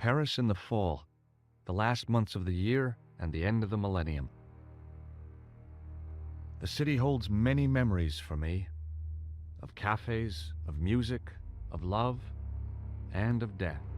Paris in the fall, the last months of the year and the end of the millennium. The city holds many memories for me, of cafes, of music, of love, and of death.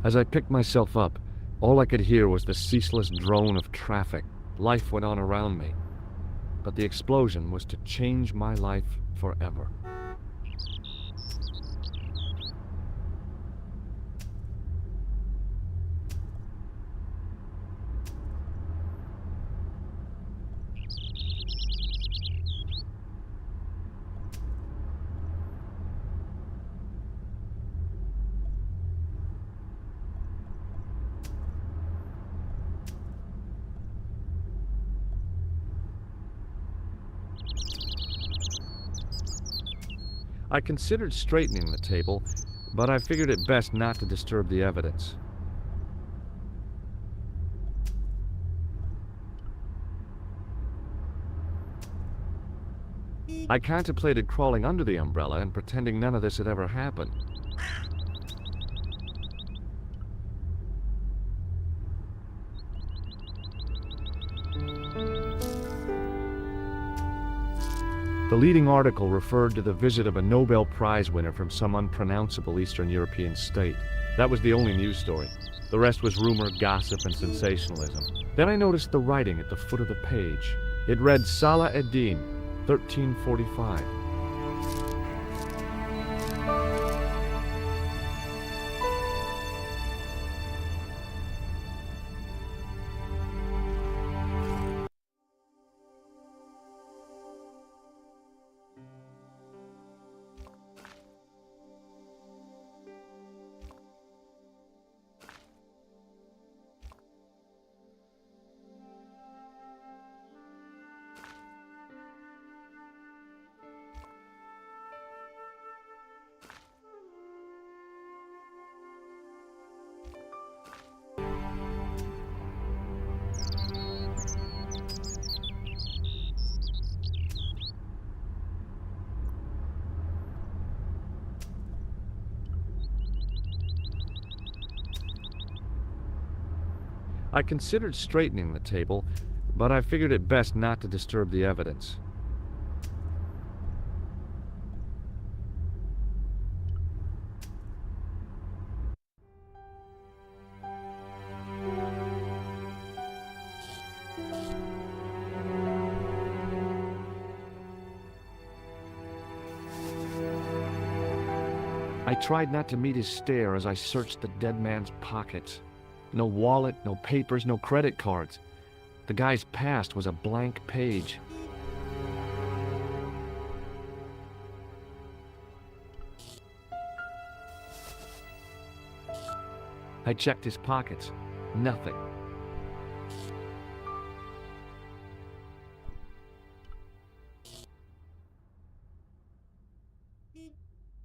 As I picked myself up, all I could hear was the ceaseless drone of traffic. Life went on around me. But the explosion was to change my life forever. I considered straightening the table, but I figured it best not to disturb the evidence. I contemplated crawling under the umbrella and pretending none of this had ever happened. The leading article referred to the visit of a Nobel Prize winner from some unpronounceable Eastern European state. That was the only news story. The rest was rumor, gossip, and sensationalism. Then I noticed the writing at the foot of the page. It read Salah ad-Din, 1345. I considered straightening the table, but I figured it best not to disturb the evidence. I tried not to meet his stare as I searched the dead man's pockets. No wallet, no papers, no credit cards. The guy's past was a blank page. I checked his pockets. Nothing.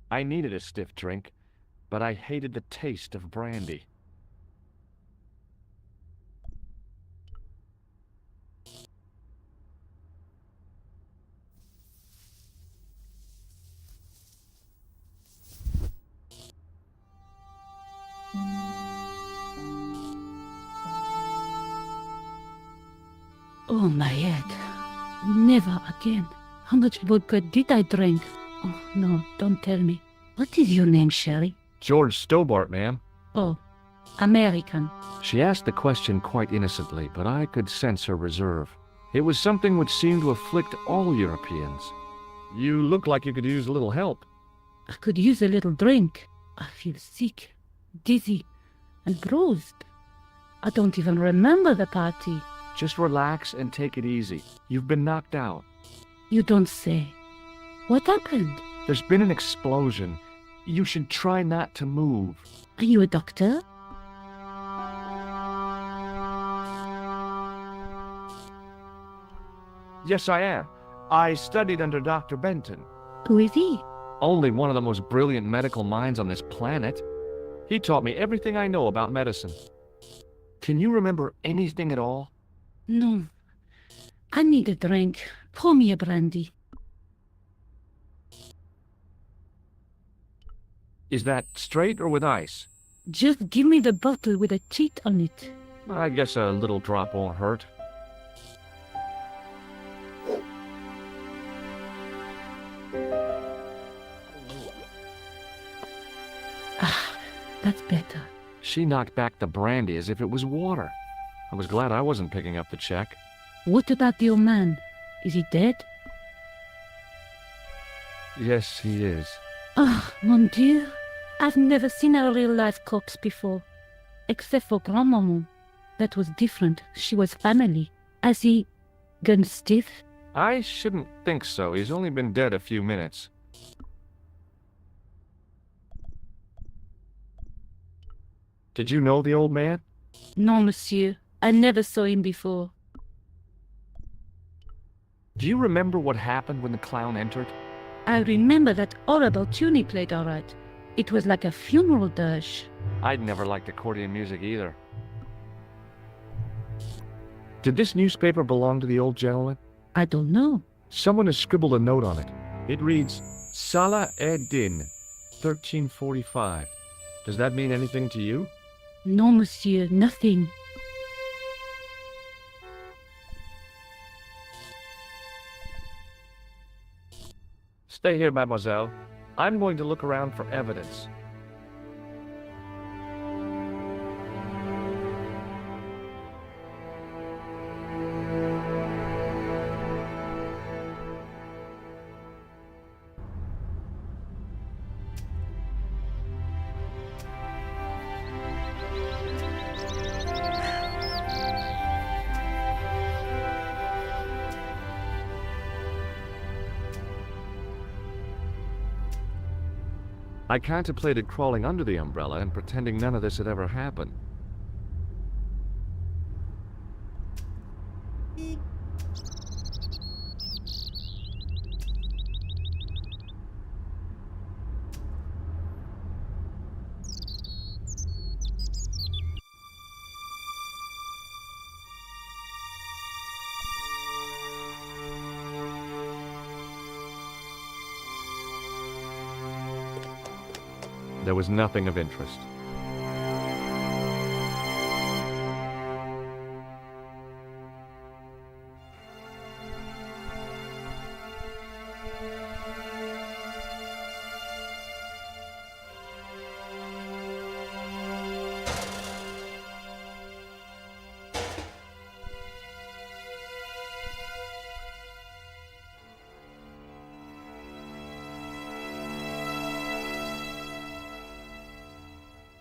I needed a stiff drink, but I hated the taste of brandy. Oh, my head. Never again. How much vodka did I drink? Oh, no, don't tell me. What is your name, Sherry? George Stobart, ma'am. Oh, American. She asked the question quite innocently, but I could sense her reserve. It was something which seemed to afflict all Europeans. You look like you could use a little help. I could use a little drink. I feel sick, dizzy, and bruised. I don't even remember the party. Just relax and take it easy. You've been knocked out. You don't say. What happened? There's been an explosion. You should try not to move. Are you a doctor? Yes, I am. I studied under Dr. Benton. Who is he? Only one of the most brilliant medical minds on this planet. He taught me everything I know about medicine. Can you remember anything at all? No. I need a drink. Pour me a brandy. Is that straight or with ice? Just give me the bottle with a cheat on it. I guess a little drop won't hurt. Ah, that's better. She knocked back the brandy as if it was water. I was glad I wasn't picking up the check. What about the old man? Is he dead? Yes, he is. Ah, mon Dieu. I've never seen a real-life corpse before. Except for Grandmaman. That was different. She was family. Has he gone stiff? I shouldn't think so. He's only been dead a few minutes. Did you know the old man? No, monsieur. I never saw him before. Do you remember what happened when the clown entered? I remember that horrible tune he played all right. It was like a funeral dirge. I'd never liked accordion music either. Did this newspaper belong to the old gentleman? I don't know. Someone has scribbled a note on it. It reads, Salah ed-Din, 1345. Does that mean anything to you? No, monsieur, nothing. Stay here, mademoiselle. I'm going to look around for evidence. I contemplated crawling under the umbrella and pretending none of this had ever happened. There was nothing of interest.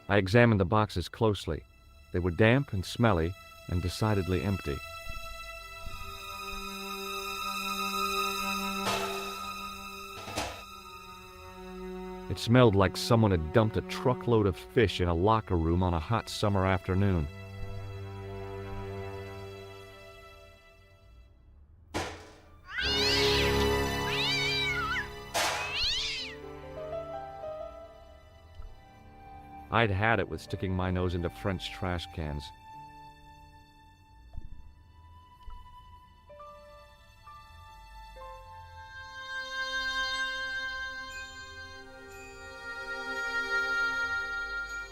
I examined the boxes closely. They were damp and smelly and decidedly empty. It smelled like someone had dumped a truckload of fish in a locker room on a hot summer afternoon. I'd had it with sticking my nose into French trash cans.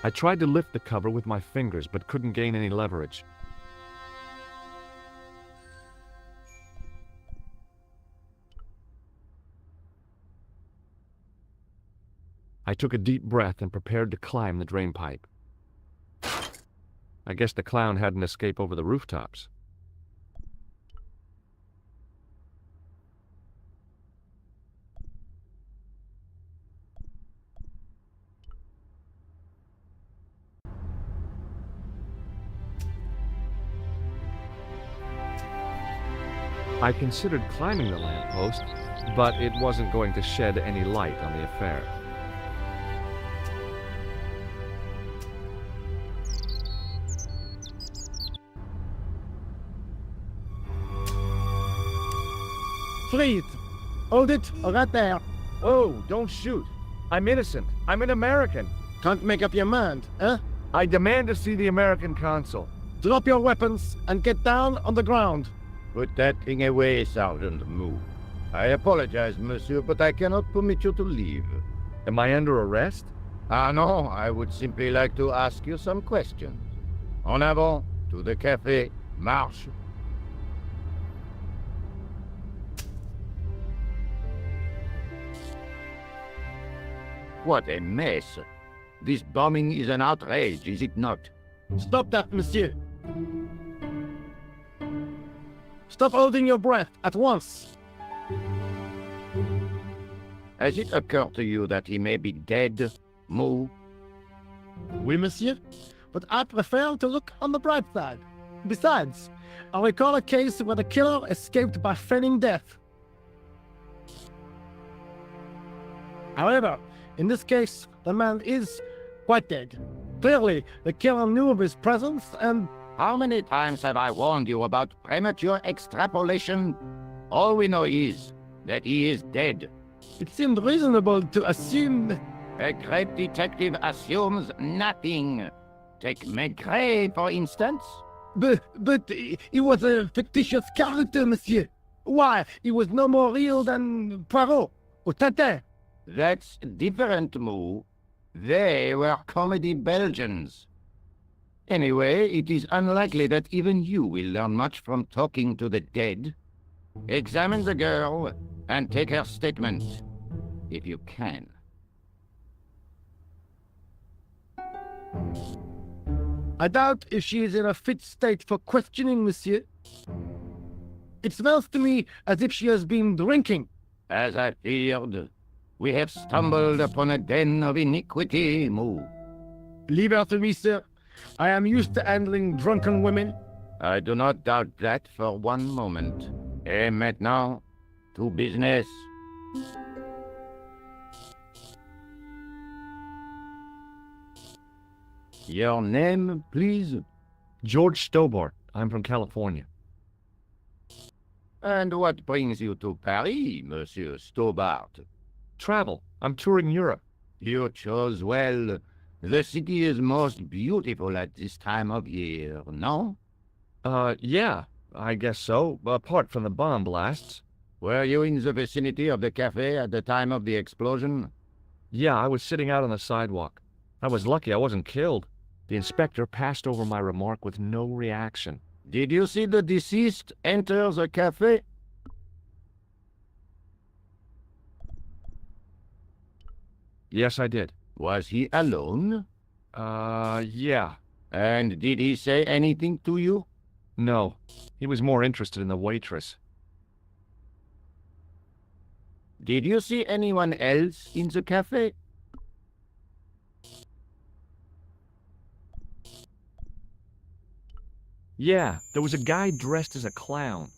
I tried to lift the cover with my fingers, but couldn't gain any leverage. I took a deep breath and prepared to climb the drain pipe. I guess the clown had an escape over the rooftops. I considered climbing the lamppost, but it wasn't going to shed any light on the affair. Freeze! Hold it right there. Whoa, don't shoot. I'm innocent. I'm an American. Can't make up your mind, eh? I demand to see the American consul. Drop your weapons and get down on the ground. Put that thing away, Sergeant Moo. I apologize, monsieur, but I cannot permit you to leave. Am I under arrest? Ah, no, I would simply like to ask you some questions. En avant, to the café, marche. What a mess. This bombing is an outrage, is it not? Stop that, monsieur. Stop holding your breath at once. Has it occurred to you that he may be dead, Moo? Oui, monsieur. But I prefer to look on the bright side. Besides, I recall a case where the killer escaped by feigning death. However, in this case, the man is quite dead. Clearly, the killer knew of his presence and... How many times have I warned you about premature extrapolation? All we know is that he is dead. it seemed reasonable to assume... A great detective assumes nothing. Take macabre, for instance. But he was a fictitious character, monsieur. Why, he was no more real than Poirot or Tintin. That's different, Moo. They were comedy Belgians. Anyway, it is unlikely that even you will learn much from talking to the dead. Examine the girl and take her statement, if you can. I doubt if she is in a fit state for questioning, monsieur. It smells to me as if she has been drinking. As I feared, we have stumbled upon a den of iniquity, Moo. Leave her to me, sir. I am used to handling drunken women. I do not doubt that for one moment. Et maintenant, to business. Your name, please? George Stobart. I'm from California. And what brings you to Paris, Monsieur Stobart? Travel. I'm touring Europe. You chose well. The city is most beautiful at this time of year, no? Yeah, I guess so, apart from the bomb blasts. Were you in the vicinity of the cafe at the time of the explosion? Yeah, I was sitting out on the sidewalk. I was lucky I wasn't killed. The inspector passed over my remark with no reaction. Did you see the deceased enter the cafe? Yes, I did. Was he alone? Yeah. And did he say anything to you? No. He was more interested in the waitress. Did you see anyone else in the cafe? Yeah, there was a guy dressed as a clown.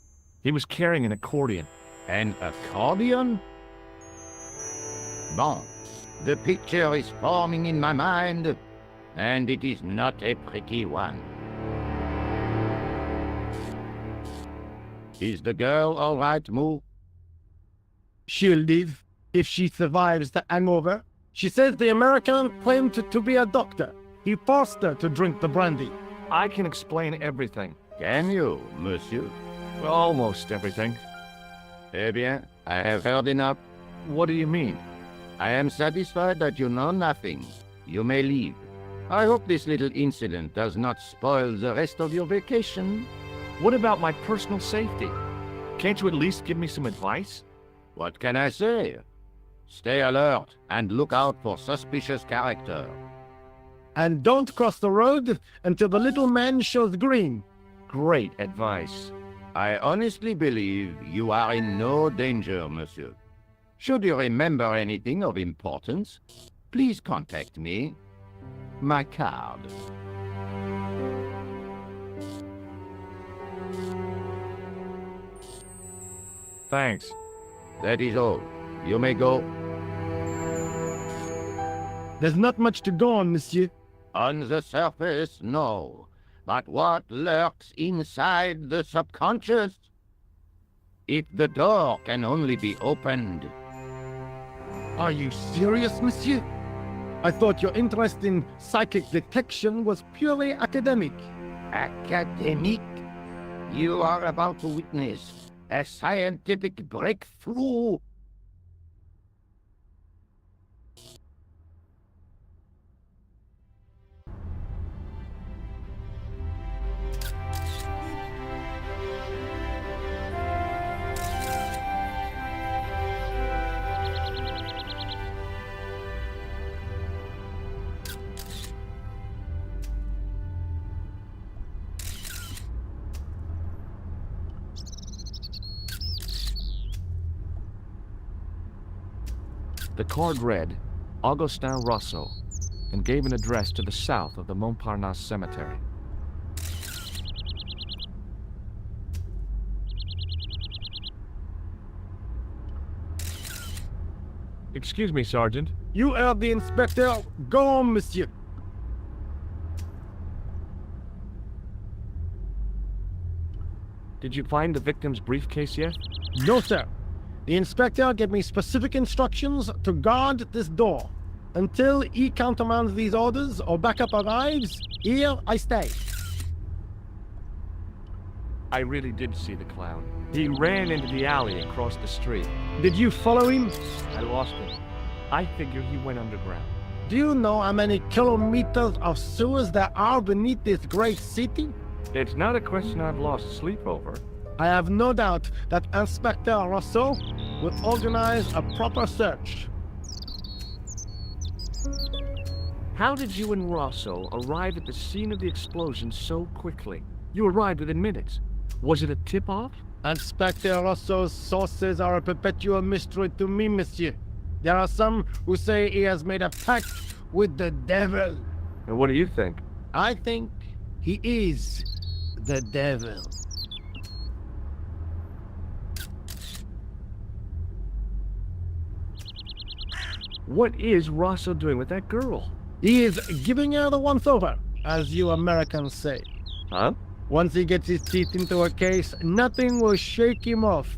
He was carrying an accordion. An accordion? Bon, the picture is forming in my mind, and it is not a pretty one. Is the girl all right, Moo? She'll live if she survives the hangover. She says the American claimed to be a doctor. He forced her to drink the brandy. I can explain everything. Can you, monsieur? Well, almost everything. Eh bien, I have heard enough. What do you mean? I am satisfied that you know nothing. You may leave. I hope this little incident does not spoil the rest of your vacation. What about my personal safety? Can't you at least give me some advice? What can I say? Stay alert and look out for suspicious character. And don't cross the road until the little man shows green. Great advice. I honestly believe you are in no danger, monsieur. Should you remember anything of importance, please contact me. My card. Thanks. That is all. You may go. There's not much to go on, monsieur. On the surface, no. But what lurks inside the subconscious? If the door can only be opened. Are you serious, monsieur? I thought your interest in psychic detection was purely academic. Academic? You are about to witness a scientific breakthrough. The card read, Augustin Rousseau, and gave an address to the south of the Montparnasse Cemetery. Excuse me, Sergeant. You heard the inspector. Go on, monsieur. Did you find the victim's briefcase yet? No, sir. The inspector gave me specific instructions to guard this door. Until he countermands these orders or backup arrives, here I stay. I really did see the clown. He ran into the alley across the street. Did you follow him? I lost him. I figure he went underground. Do you know how many kilometers of sewers there are beneath this great city? It's not a question I've lost sleep over. I have no doubt that Inspector Rousseau will organize a proper search. How did you and Rousseau arrive at the scene of the explosion so quickly? You arrived within minutes. Was it a tip-off? Inspector Rousseau's sources are a perpetual mystery to me, monsieur. There are some who say he has made a pact with the devil. And what do you think? I think he is the devil. What is Rousseau doing with that girl? He is giving her the once-over, as you Americans say. Huh? Once he gets his teeth into a case, nothing will shake him off.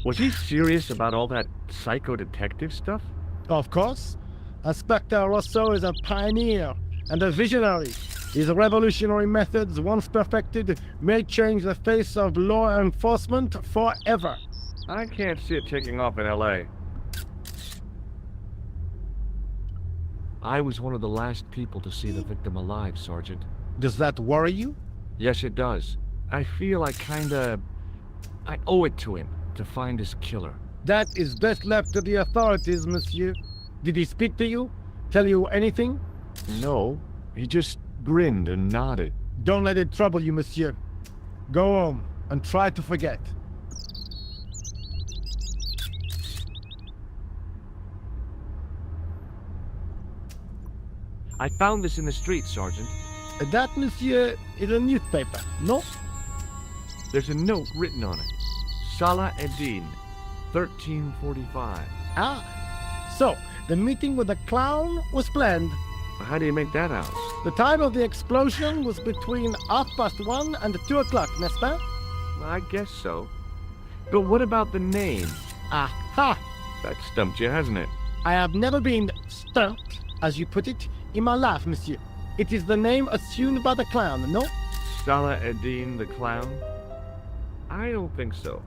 Was he serious about all that psycho-detective stuff? Of course. Inspector Rousseau is a pioneer and a visionary. His revolutionary methods, once perfected, may change the face of law enforcement forever. I can't see it taking off in L.A. I was one of the last people to see the victim alive, Sergeant. Does that worry you? Yes, it does. I feel I owe it to him to find his killer. That is best left to the authorities, monsieur. Did he speak to you? Tell you anything? No, he just grinned and nodded. Don't let it trouble you, monsieur. Go home and try to forget. I found this in the street, Sergeant. That, monsieur, is a newspaper, no? There's a note written on it. Salah Eddin, 1345. Ah, so the meeting with the clown was planned. How do you make that out? The time of the explosion was between 1:30 and 2 o'clock, n'est-ce pas? I guess so. But what about the name? Aha! That stumped you, hasn't it? I have never been stumped, as you put it, in my life, monsieur. It is the name assumed by the clown, no? Salah Eddin the clown? I don't think so.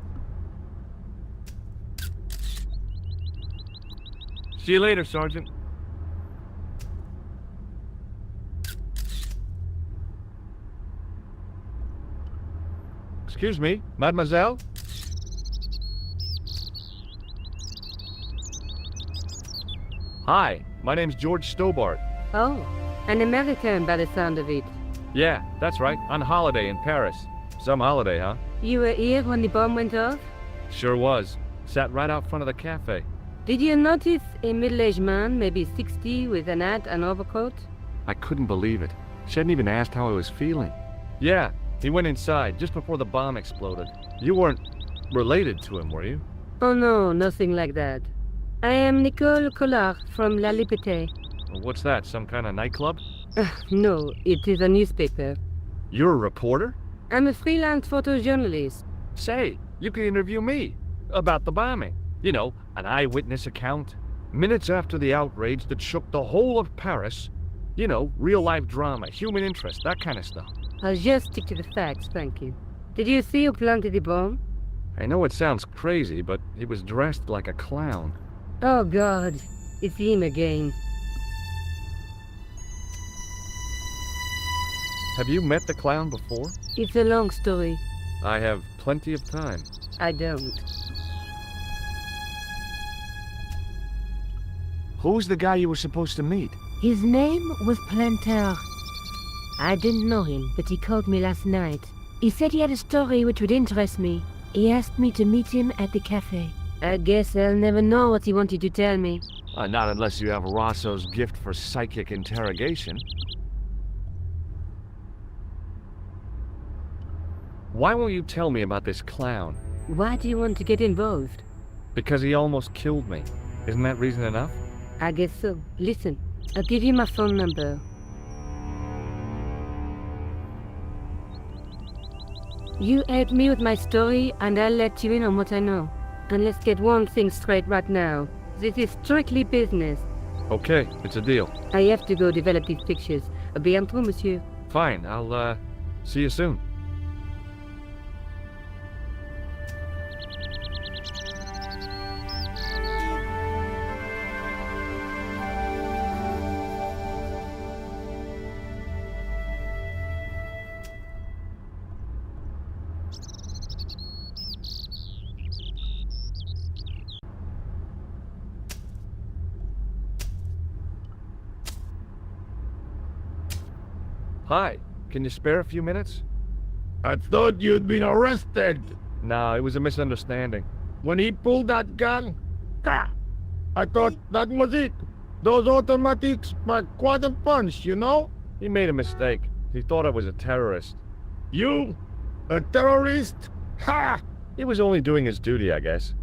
See you later, Sergeant. Excuse me, mademoiselle? Hi, my name's George Stobart. Oh, an American by the sound of it. Yeah, that's right, on holiday in Paris. Some holiday, huh? You were here when the bomb went off? Sure was. Sat right out front of the cafe. Did you notice a middle-aged man, maybe 60, with an hat and overcoat? I couldn't believe it. She hadn't even asked how I was feeling. Yeah, he went inside just before the bomb exploded. You weren't related to him, were you? Oh no, nothing like that. I am Nicole Collard from La Liberté. Well, what's that, some kind of nightclub? No, it is a newspaper. You're a reporter? I'm a freelance photojournalist. Say, you can interview me about the bombing. You know, an eyewitness account. Minutes after the outrage that shook the whole of Paris. You know, real-life drama, human interest, that kind of stuff. I'll just stick to the facts, thank you. Did you see who planted the bomb? I know it sounds crazy, but he was dressed like a clown. Oh God, it's him again. Have you met the clown before? It's a long story. I have plenty of time. I don't. Who's the guy you were supposed to meet? His name was Planter. I didn't know him, but he called me last night. He said he had a story which would interest me. He asked me to meet him at the cafe. I guess I'll never know what he wanted to tell me. Not unless you have Rosso's gift for psychic interrogation. Why won't you tell me about this clown? Why do you want to get involved? Because he almost killed me. Isn't that reason enough? I guess so. Listen, I'll give you my phone number. You help me with my story, and I'll let you in on what I know. And let's get one thing straight right now. This is strictly business. Okay, it's a deal. I have to go develop these pictures. À bientôt, monsieur. Fine, I'll, see you soon. Hi, can you spare a few minutes? I thought you'd been arrested. No, it was a misunderstanding. When he pulled that gun, I thought that was it. Those automatics pack quite a punch, you know? He made a mistake. He thought I was a terrorist. You? A terrorist? Ha! He was only doing his duty, I guess.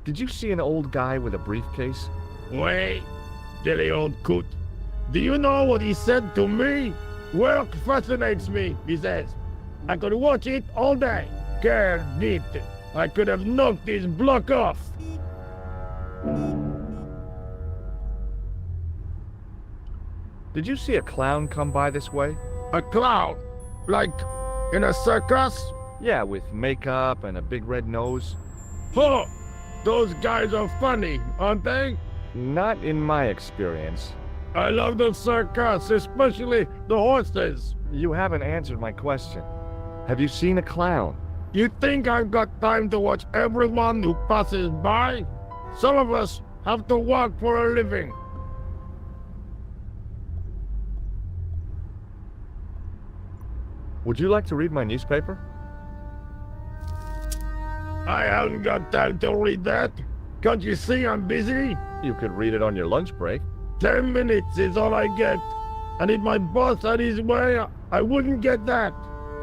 Did you see an old guy with a briefcase? Wait, silly old coot. Do you know what he said to me? Work fascinates me, he says. I could watch it all day. It. I could have knocked his block off. Did you see a clown come by this way? A clown? Like in a circus? Yeah, with makeup and a big red nose. Oh, those guys are funny, aren't they? Not in my experience. I love the circus, especially the horses. You haven't answered my question. Have you seen a clown? You think I've got time to watch everyone who passes by? Some of us have to work for a living. Would you like to read my newspaper? I haven't got time to read that. Can't you see I'm busy? You could read it on your lunch break. 10 minutes is all I get. And if my boss had his way, I wouldn't get that.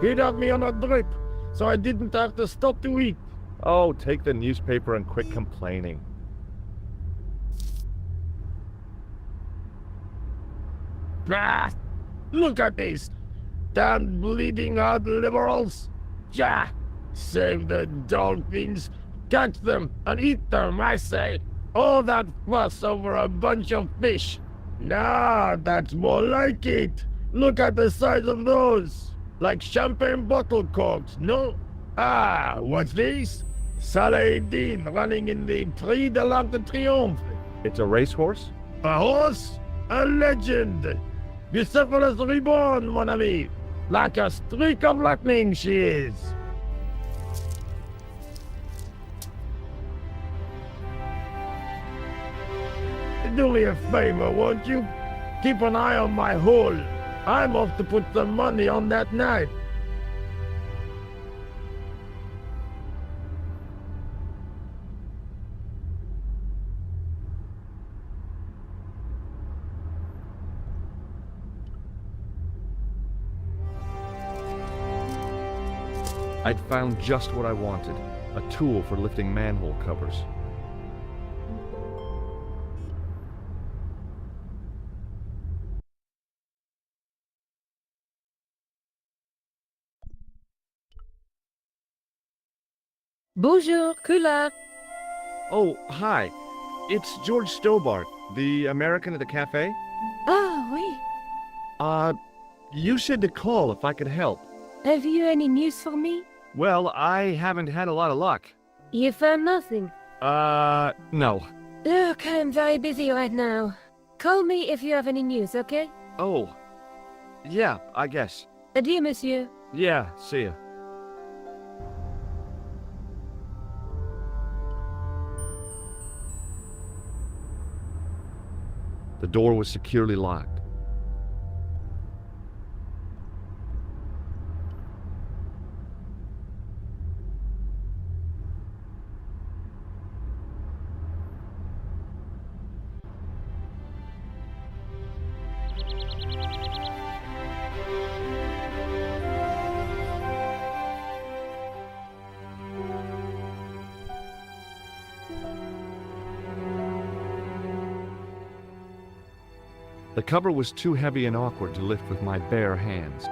He'd have me on a drip, so I didn't have to stop to eat. Oh, take the newspaper and quit complaining. Ah, look at this. Damn bleeding heart liberals. Yeah, save the dolphins. Catch them and eat them, I say. All that fuss over a bunch of fish. Nah, that's more like it. Look at the size of those. Like champagne bottle corks, no? Ah, what's this? Saladin running in the Prix de l'Arc de Triomphe. It's a racehorse? A horse? A legend. Bucephalus reborn, mon ami. Like a streak of lightning she is. Do me a favor, won't you? Keep an eye on my hole. I'm off to put some money on that knife. I'd found just what I wanted, a tool for lifting manhole covers. Bonjour, Kula. Oh, hi. It's George Stobart, the American at the cafe. Ah, oui. You said to call if I could help. Have you any news for me? Well, I haven't had a lot of luck. You found nothing. No. Look, I'm very busy right now. Call me if you have any news, okay? Oh. Yeah, I guess. Adieu, monsieur. Yeah, see ya. The door was securely locked. The cover was too heavy and awkward to lift with my bare hands.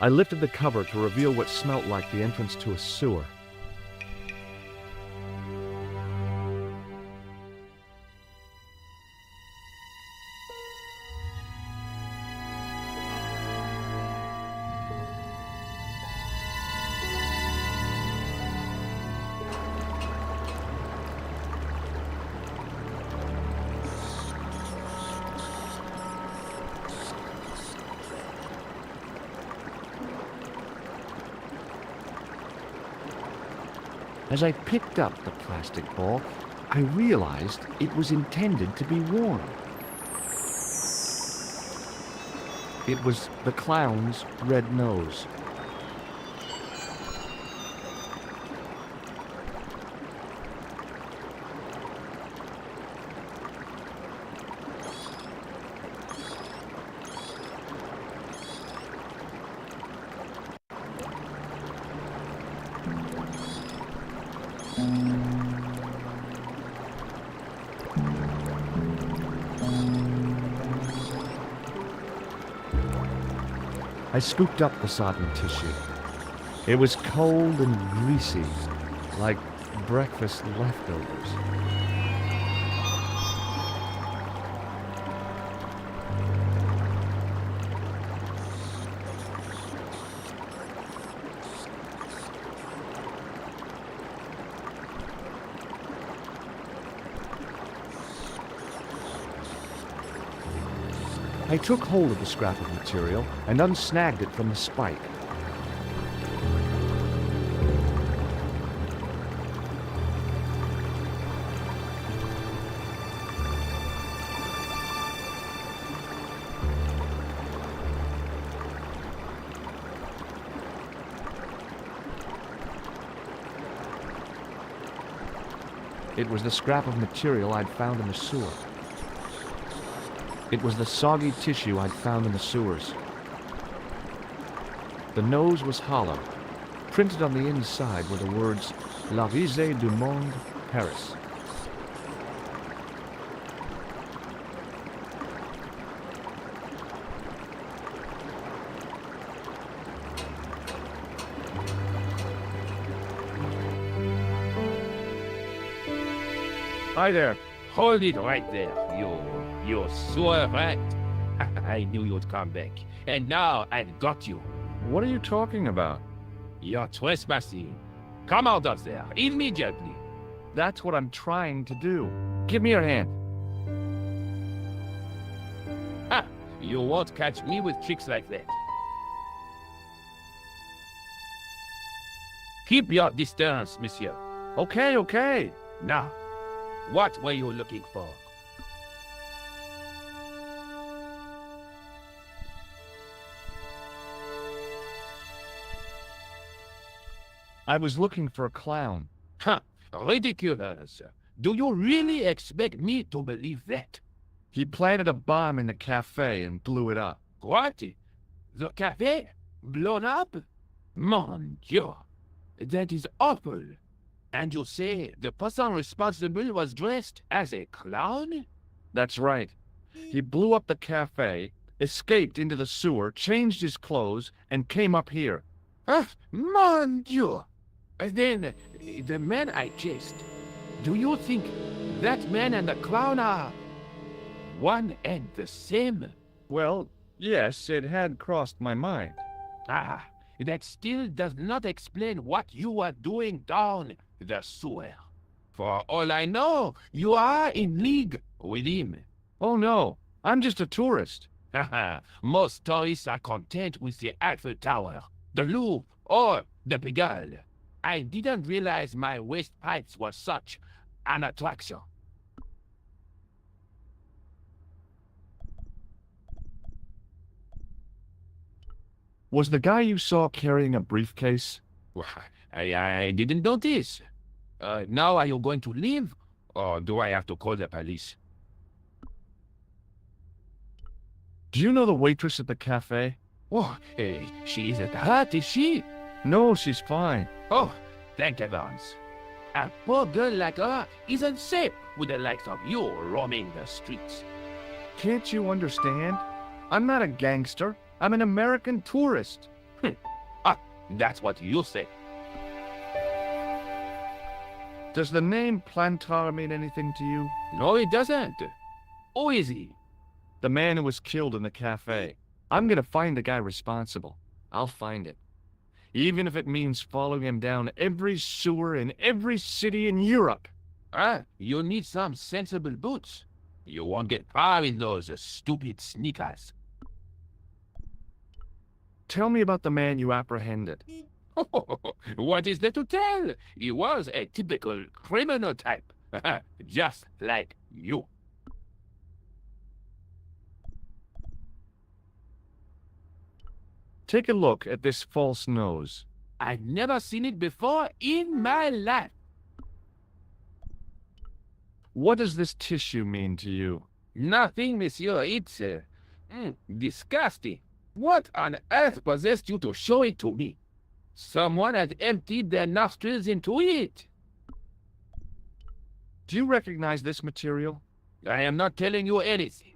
I lifted the cover to reveal what smelt like the entrance to a sewer. As I picked up the plastic ball, I realized it was intended to be worn. It was the clown's red nose. I scooped up the sodden tissue. It was cold and greasy, like breakfast leftovers. I took hold of the scrap of material and unsnagged it from the spike. It was the scrap of material I'd found in the sewer. It was the soggy tissue I'd found in the sewers. The nose was hollow. Printed on the inside were the words, La Risée du Monde, Paris. Hi there. Hold it right there, you sewer rat. I knew you'd come back. And now I've got you. What are you talking about? You're trespassing. Come out of there, immediately. That's what I'm trying to do. Give me your hand. Ha! You won't catch me with tricks like that. Keep your distance, monsieur. Okay, okay. Now, what were you looking for? I was looking for a clown. Huh, ridiculous. Do you really expect me to believe that? He planted a bomb in the cafe and blew it up. What? The cafe? Blown up? Mon Dieu, that is awful. And you say the person responsible was dressed as a clown? That's right. He blew up the cafe, escaped into the sewer, changed his clothes, and came up here. Ah, mon Dieu! Then, the man I chased, do you think that man and the clown are one and the same? Well, yes, it had crossed my mind. Ah, that still does not explain what you are doing down the sewer. For all I know, you are in league with him. Oh no, I'm just a tourist. Haha, most tourists are content with the Eiffel Tower, the Louvre, or the Pigalle. I didn't realize my waste pipes were such an attraction. Was the guy you saw carrying a briefcase? Well, I didn't notice. Now are you going to leave? Or do I have to call the police? Do you know the waitress at the cafe? Oh, she isn't hurt, is she? No, she's fine. Oh, thank heavens. A poor girl like her isn't safe with the likes of you roaming the streets. Can't you understand? I'm not a gangster. I'm an American tourist. That's what you say. Does the name Plantar mean anything to you? No, it doesn't. Who is he? The man who was killed in the cafe. I'm gonna find the guy responsible. I'll find it. Even if it means following him down every sewer in every city in Europe. You need some sensible boots. You won't get far in those stupid sneakers. Tell me about the man you apprehended. What is there to tell? He was a typical criminal type. Just like you. Take a look at this false nose. I've never seen it before in my life. What does this tissue mean to you? Nothing, monsieur. It's disgusting. What on earth possessed you to show it to me? Someone had emptied their nostrils into it. Do you recognize this material? I am not telling you anything.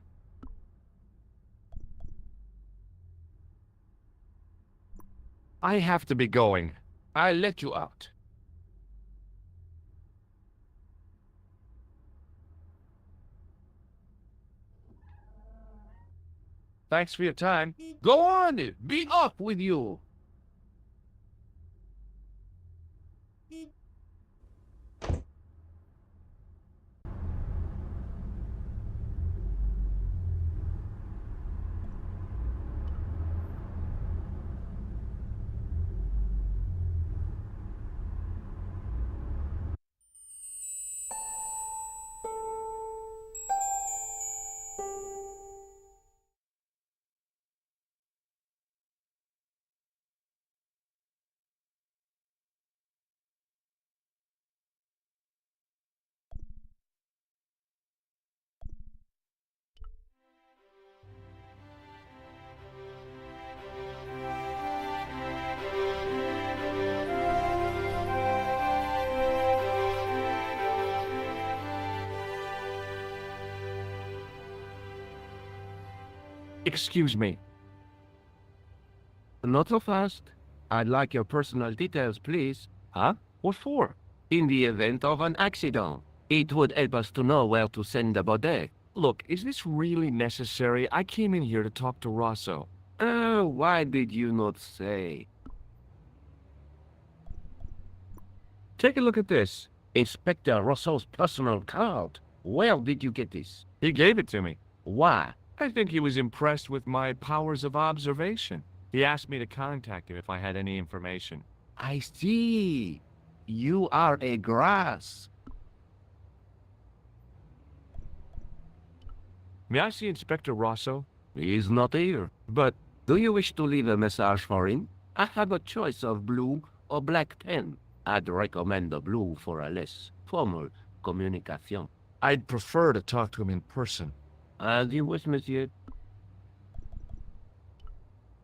I have to be going. I'll let you out. Thanks for your time. Go on, be off with you. Excuse me. Not so fast. I'd like your personal details, please. Huh? What for? In the event of an accident, it would help us to know where to send the body. Look, is this really necessary? I came in here to talk to Rosso. Oh, why did you not say? Take a look at this. Inspector Rosso's personal card. Where did you get this? He gave it to me. Why? I think he was impressed with my powers of observation. He asked me to contact him if I had any information. I see. You are a grass. May I see Inspector Rosso? He is not here. But Do you wish to leave a message for him? I have a choice of blue or black pen. I'd recommend the blue for a less formal communication. I'd prefer to talk to him in person. As you wish, monsieur.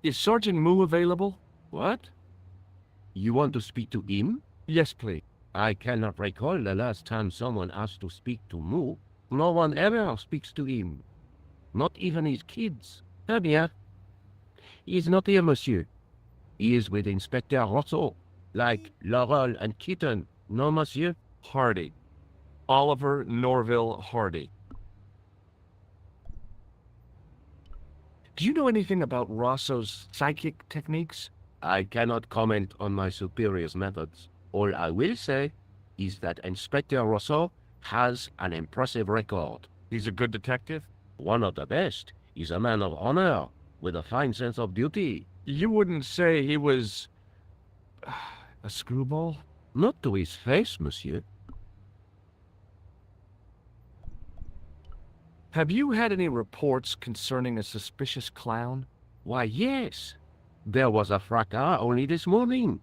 Is Sergeant Moo available? What? You want to speak to him? Yes, please. I cannot recall the last time someone asked to speak to Moo. No one ever speaks to him. Not even his kids. Eh bien. He is not here, monsieur. He is with Inspector Rosso. Like Laurel and Kitten. No, monsieur? Hardy. Oliver Norville Hardy. Do you know anything about Rosso's psychic techniques? I cannot comment on my superior's methods. All I will say is that Inspector Rosso has an impressive record. He's a good detective? One of the best. He's a man of honor, with a fine sense of duty. You wouldn't say he was a screwball? Not to his face, monsieur. Have you had any reports concerning a suspicious clown? Why, yes. There was a fracas only this morning.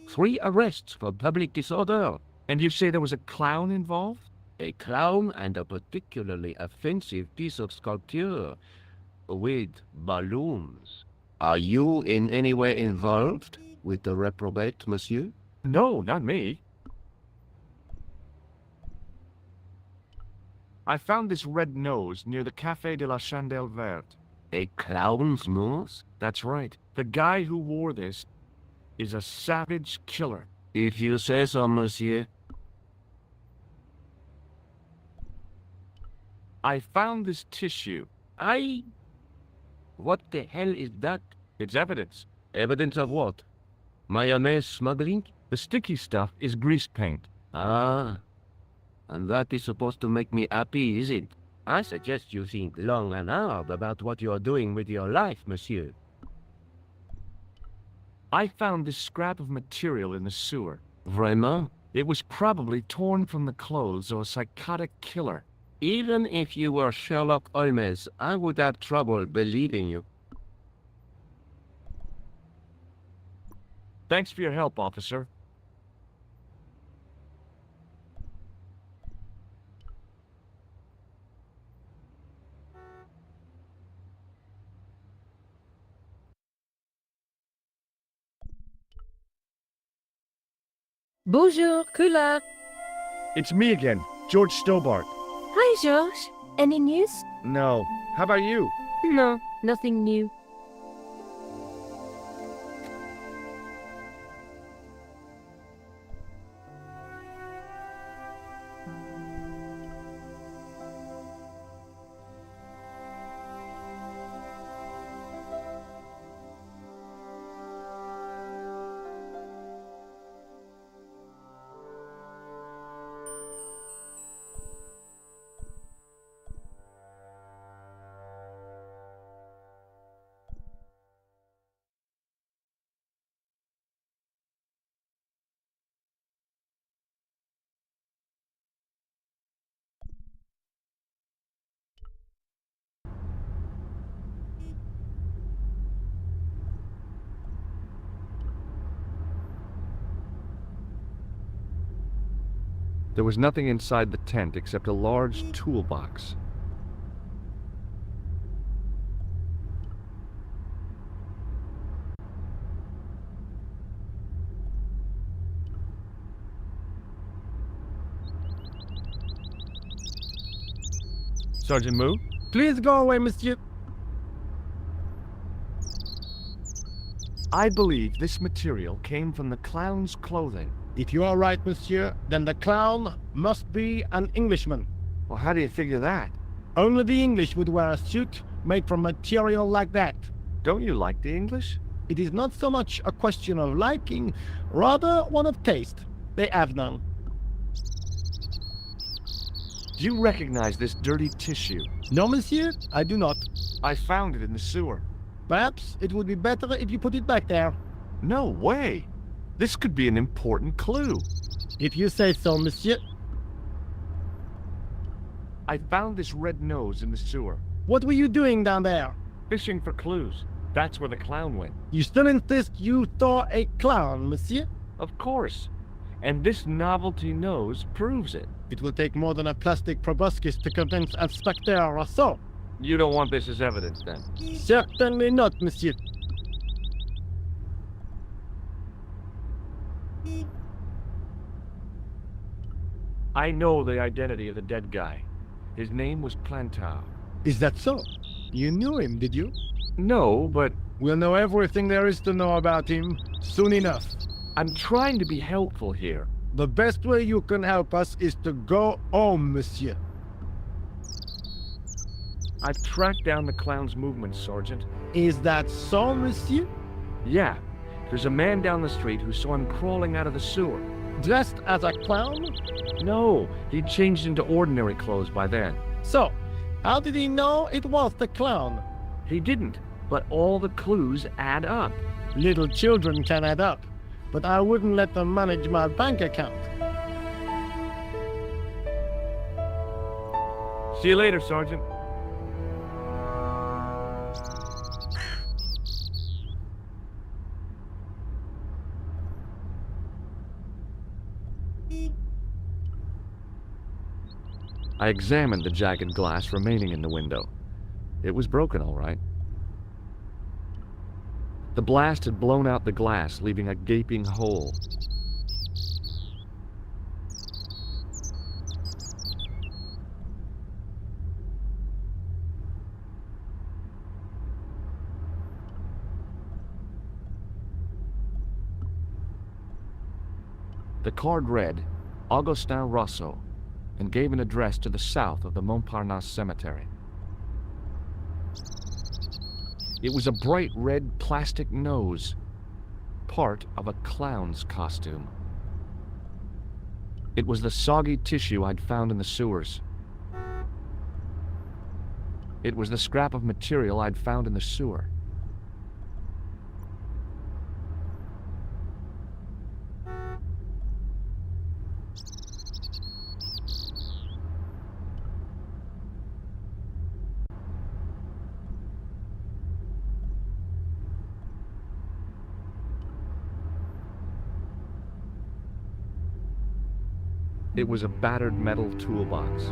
3 arrests for public disorder. And you say there was a clown involved? A clown and a particularly offensive piece of sculpture with balloons. Are you in any way involved with the reprobate, monsieur? No, not me. I found this red nose near the Café de la Chandelle Verte. A clown's nose? That's right. The guy who wore this is a savage killer. If you say so, monsieur. I found this tissue. What the hell is that? It's evidence. Evidence of what? Mayonnaise smuggling? The sticky stuff is grease paint. Ah. And that is supposed to make me happy, is it? I suggest you think long and hard about what you are doing with your life, monsieur. I found this scrap of material in the sewer. Vraiment? It was probably torn from the clothes of a psychotic killer. Even if you were Sherlock Holmes, I would have trouble believing you. Thanks for your help, officer. Bonjour, Kula. It's me again, George Stobart. Hi, George. Any news? No. How about you? No, nothing new. There was nothing inside the tent except a large toolbox. Sergeant Moo? Please go away, monsieur. I believe this material came from the clown's clothing. If you are right, monsieur, then the clown must be an Englishman. Well, how do you figure that? Only the English would wear a suit made from material like that. Don't you like the English? It is not so much a question of liking, rather one of taste. They have none. Do you recognize this dirty tissue? No, monsieur, I do not. I found it in the sewer. Perhaps it would be better if you put it back there. No way! This could be an important clue. If you say so, monsieur. I found this red nose in the sewer. What were you doing down there? Fishing for clues. That's where the clown went. You still insist you saw a clown, monsieur? Of course. And this novelty nose proves it. It will take more than a plastic proboscis to convince Inspector Rousseau. You don't want this as evidence, then? Certainly not, monsieur. I know the identity of the dead guy. His name was Plantar. Is that so? You knew him, did you? No, but We'll know everything there is to know about him soon enough. I'm trying to be helpful here. The best way you can help us is to go home, monsieur. I've tracked down the clown's movements, Sergeant. Is that so, monsieur? Yeah, there's a man down the street who saw him crawling out of the sewer. Dressed as a clown? No, he'd changed into ordinary clothes by then. So, how did he know it was the clown? He didn't, but all the clues add up. Little children can add up, but I wouldn't let them manage my bank account. See you later, Sergeant. I examined the jagged glass remaining in the window. It was broken, all right. The blast had blown out the glass, leaving a gaping hole. The card read, Augustin Rousseau, and gave an address to the south of the Montparnasse Cemetery. It was a bright red plastic nose, part of a clown's costume. It was the soggy tissue I'd found in the sewers. It was the scrap of material I'd found in the sewer. It was a battered metal toolbox.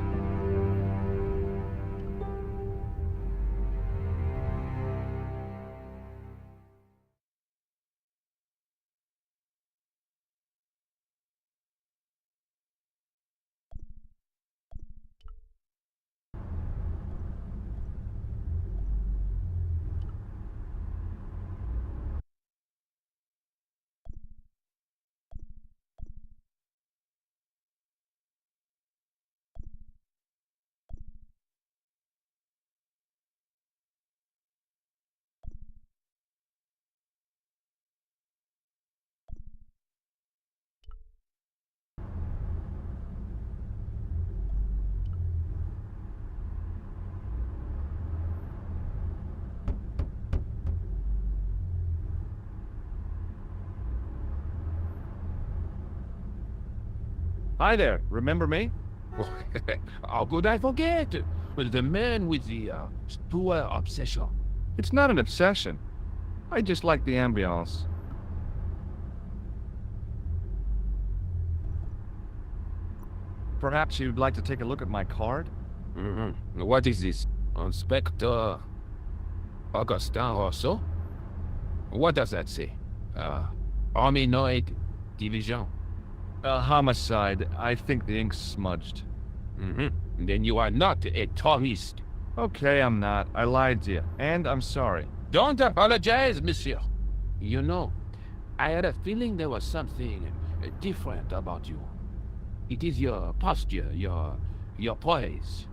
Hi there, remember me? How could I forget? Well, the man with the poor obsession. It's not an obsession. I just like the ambiance. Perhaps you'd like to take a look at my card? What is this? Inspector Augustin Rousseau? What does that say? Arminoid Division. A homicide. I think the ink's smudged. Then you are not a tourist. Okay, I'm not. I lied to you. And I'm sorry. Don't apologize, monsieur. You know, I had a feeling there was something different about you. It is your posture, your poise.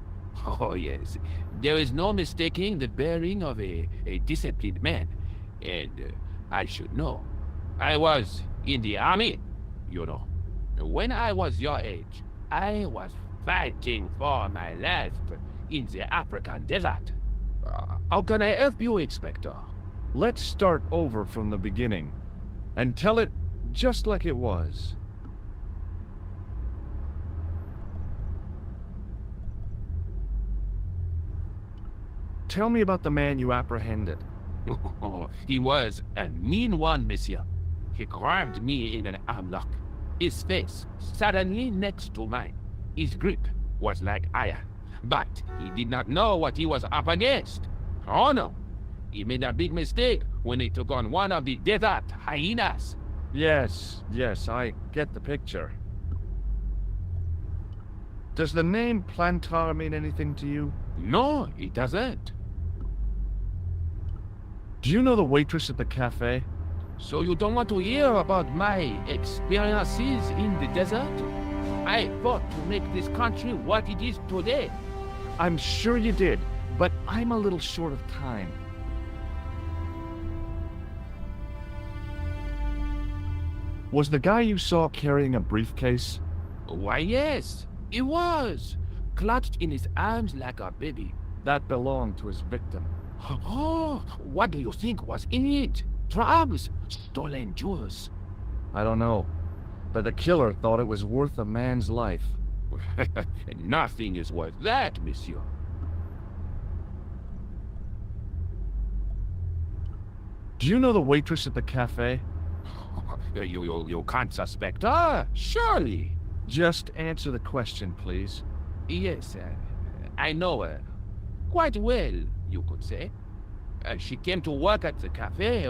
Oh yes, there is no mistaking the bearing of a disciplined man. And I should know. I was in the army, you know. When I was your age, I was fighting for my life in the African desert. How can I help you, Inspector? Let's start over from the beginning and tell it just like it was. Tell me about the man you apprehended. He was a mean one, monsieur. He grabbed me in an armlock. His face suddenly next to mine. His grip was like iron, but he did not know what he was up against. Oh no, he made a big mistake when he took on one of the desert hyenas. Yes, I get the picture. Does the name Plantar mean anything to you? No, it doesn't. Do you know the waitress at the cafe? So you don't want to hear about my experiences in the desert? I fought to make this country what it is today. I'm sure you did, but I'm a little short of time. Was the guy you saw carrying a briefcase? Why, yes, he was. Clutched in his arms like a baby. That belonged to his victim. Oh, what do you think was in it? Drugs? Stolen jewels? I don't know, but the killer thought it was worth a man's life. Nothing is worth that, monsieur. Do you know the waitress at the cafe? You can't suspect her, surely. Just answer the question, please. Yes, I know her. Quite well, you could say. She came to work at the cafe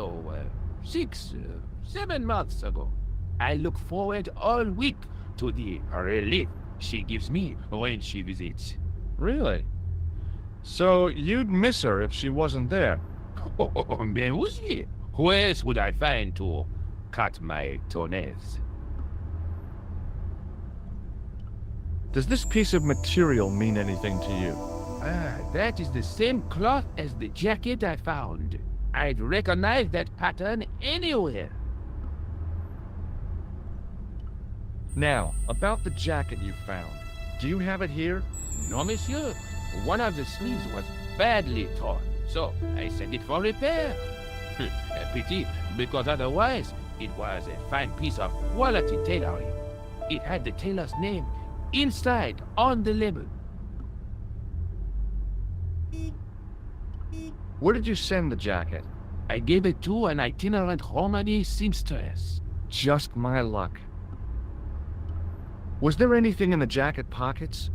6, 7 months ago. I look forward all week to the relief she gives me when she visits. Really? So you'd miss her if she wasn't there? Oh, mais oui. Who else would I find to cut my toenails? Does this piece of material mean anything to you? That is the same cloth as the jacket I found. I'd recognize that pattern anywhere. Now, about the jacket you found. Do you have it here? No, monsieur. One of the sleeves was badly torn, so I sent it for repair. A pity, because otherwise it was a fine piece of quality tailoring. It had the tailor's name inside on the label. Where did you send the jacket? I gave it to an itinerant Romany seamstress. Just my luck. Was there anything in the jacket pockets?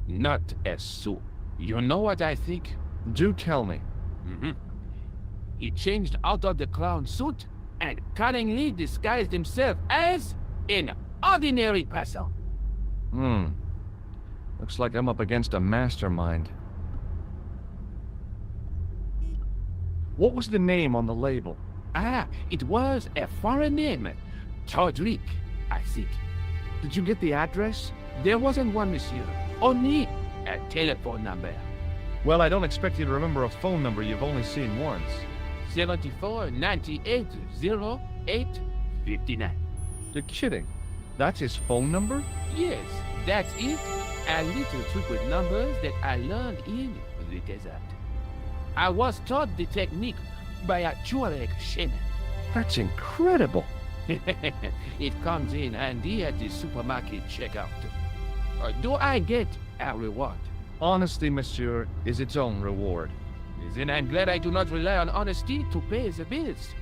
Not a sou. You know what I think? Do tell me. He changed out of the clown suit and cunningly disguised himself as an ordinary person. Looks like I'm up against a mastermind. What was the name on the label? It was a foreign name. Todrick, I think. Did you get the address? There wasn't one, monsieur. Only a telephone number. Well, I don't expect you to remember a phone number you've only seen once. 74 98 08 59. You're kidding. That's his phone number? Yes, that's it. A little trick with numbers that I learned in the desert. I was taught the technique by a Tuareg shaman. That's incredible. It comes in handy at the supermarket checkout. Do I get a reward? Honesty, monsieur, is its own reward. Then I'm glad I do not rely on honesty to pay the bills.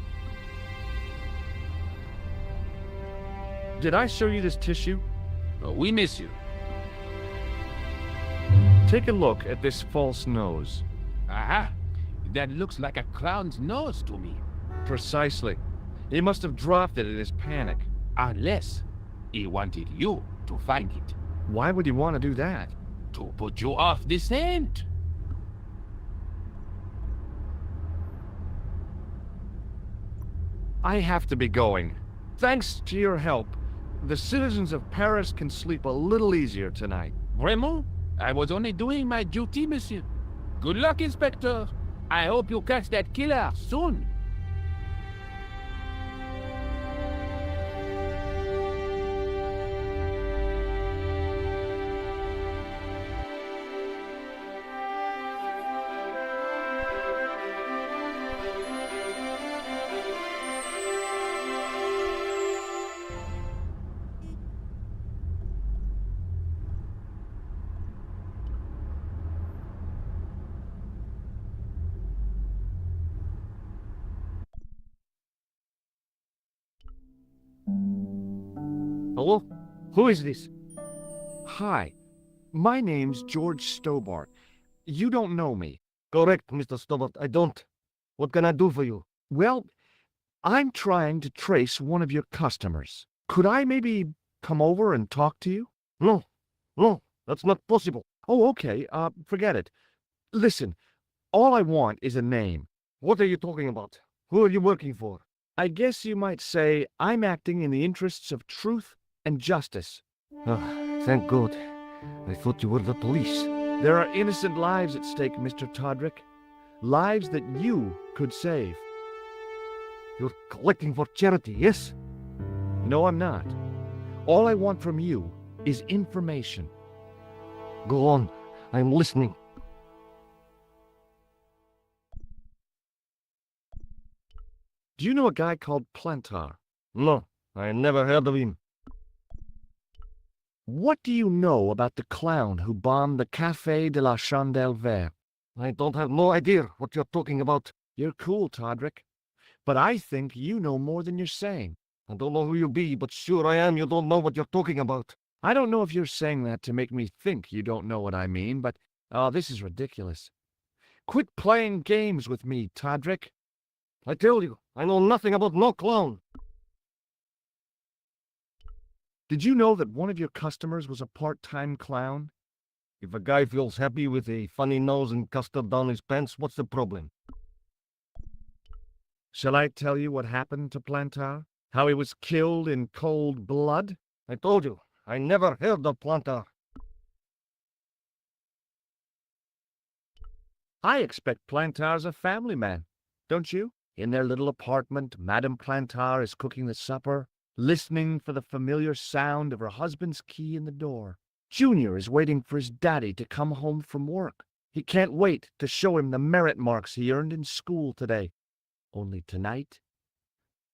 Did I show you this tissue? We miss you. Take a look at this false nose. Aha! That looks like a clown's nose to me. Precisely. He must have dropped it in his panic. Unless he wanted you to find it. Why would he want to do that? To put you off the scent. I have to be going. Thanks to your help, the citizens of Paris can sleep a little easier tonight. Vraiment? I was only doing my duty, monsieur. Good luck, Inspector. I hope you catch that killer soon. Hello? Who is this? Hi, my name's George Stobart. You don't know me. Correct, Mr. Stobart. I don't. What can I do for you? Well, I'm trying to trace one of your customers. Could I maybe come over and talk to you? No. No, that's not possible. Oh, okay. Forget it. Listen, all I want is a name. What are you talking about? Who are you working for? I guess you might say I'm acting in the interests of truth and justice. Ah, thank God. I thought you were the police. There are innocent lives at stake, Mr. Todrick. Lives that you could save. You're collecting for charity, yes? No, I'm not. All I want from you is information. Go on. I'm listening. Do you know a guy called Plantar? No, I never heard of him. What do you know about the clown who bombed the Café de la Chandelle Verte? I don't have no idea what you're talking about. You're cool, Todrick. But I think you know more than you're saying. I don't know who you be, but sure I am you don't know what you're talking about. I don't know if you're saying that to make me think you don't know what I mean, but, this is ridiculous. Quit playing games with me, Todrick. I tell you, I know nothing about no clown. Did you know that one of your customers was a part-time clown? If a guy feels happy with a funny nose and custard down his pants, what's the problem? Shall I tell you what happened to Plantar? How he was killed in cold blood? I told you, I never heard of Plantar. I expect Plantar's a family man, don't you? In their little apartment, Madame Plantar is cooking the supper, listening for the familiar sound of her husband's key in the door. Junior is waiting for his daddy to come home from work. He can't wait to show him the merit marks he earned in school today. Only tonight,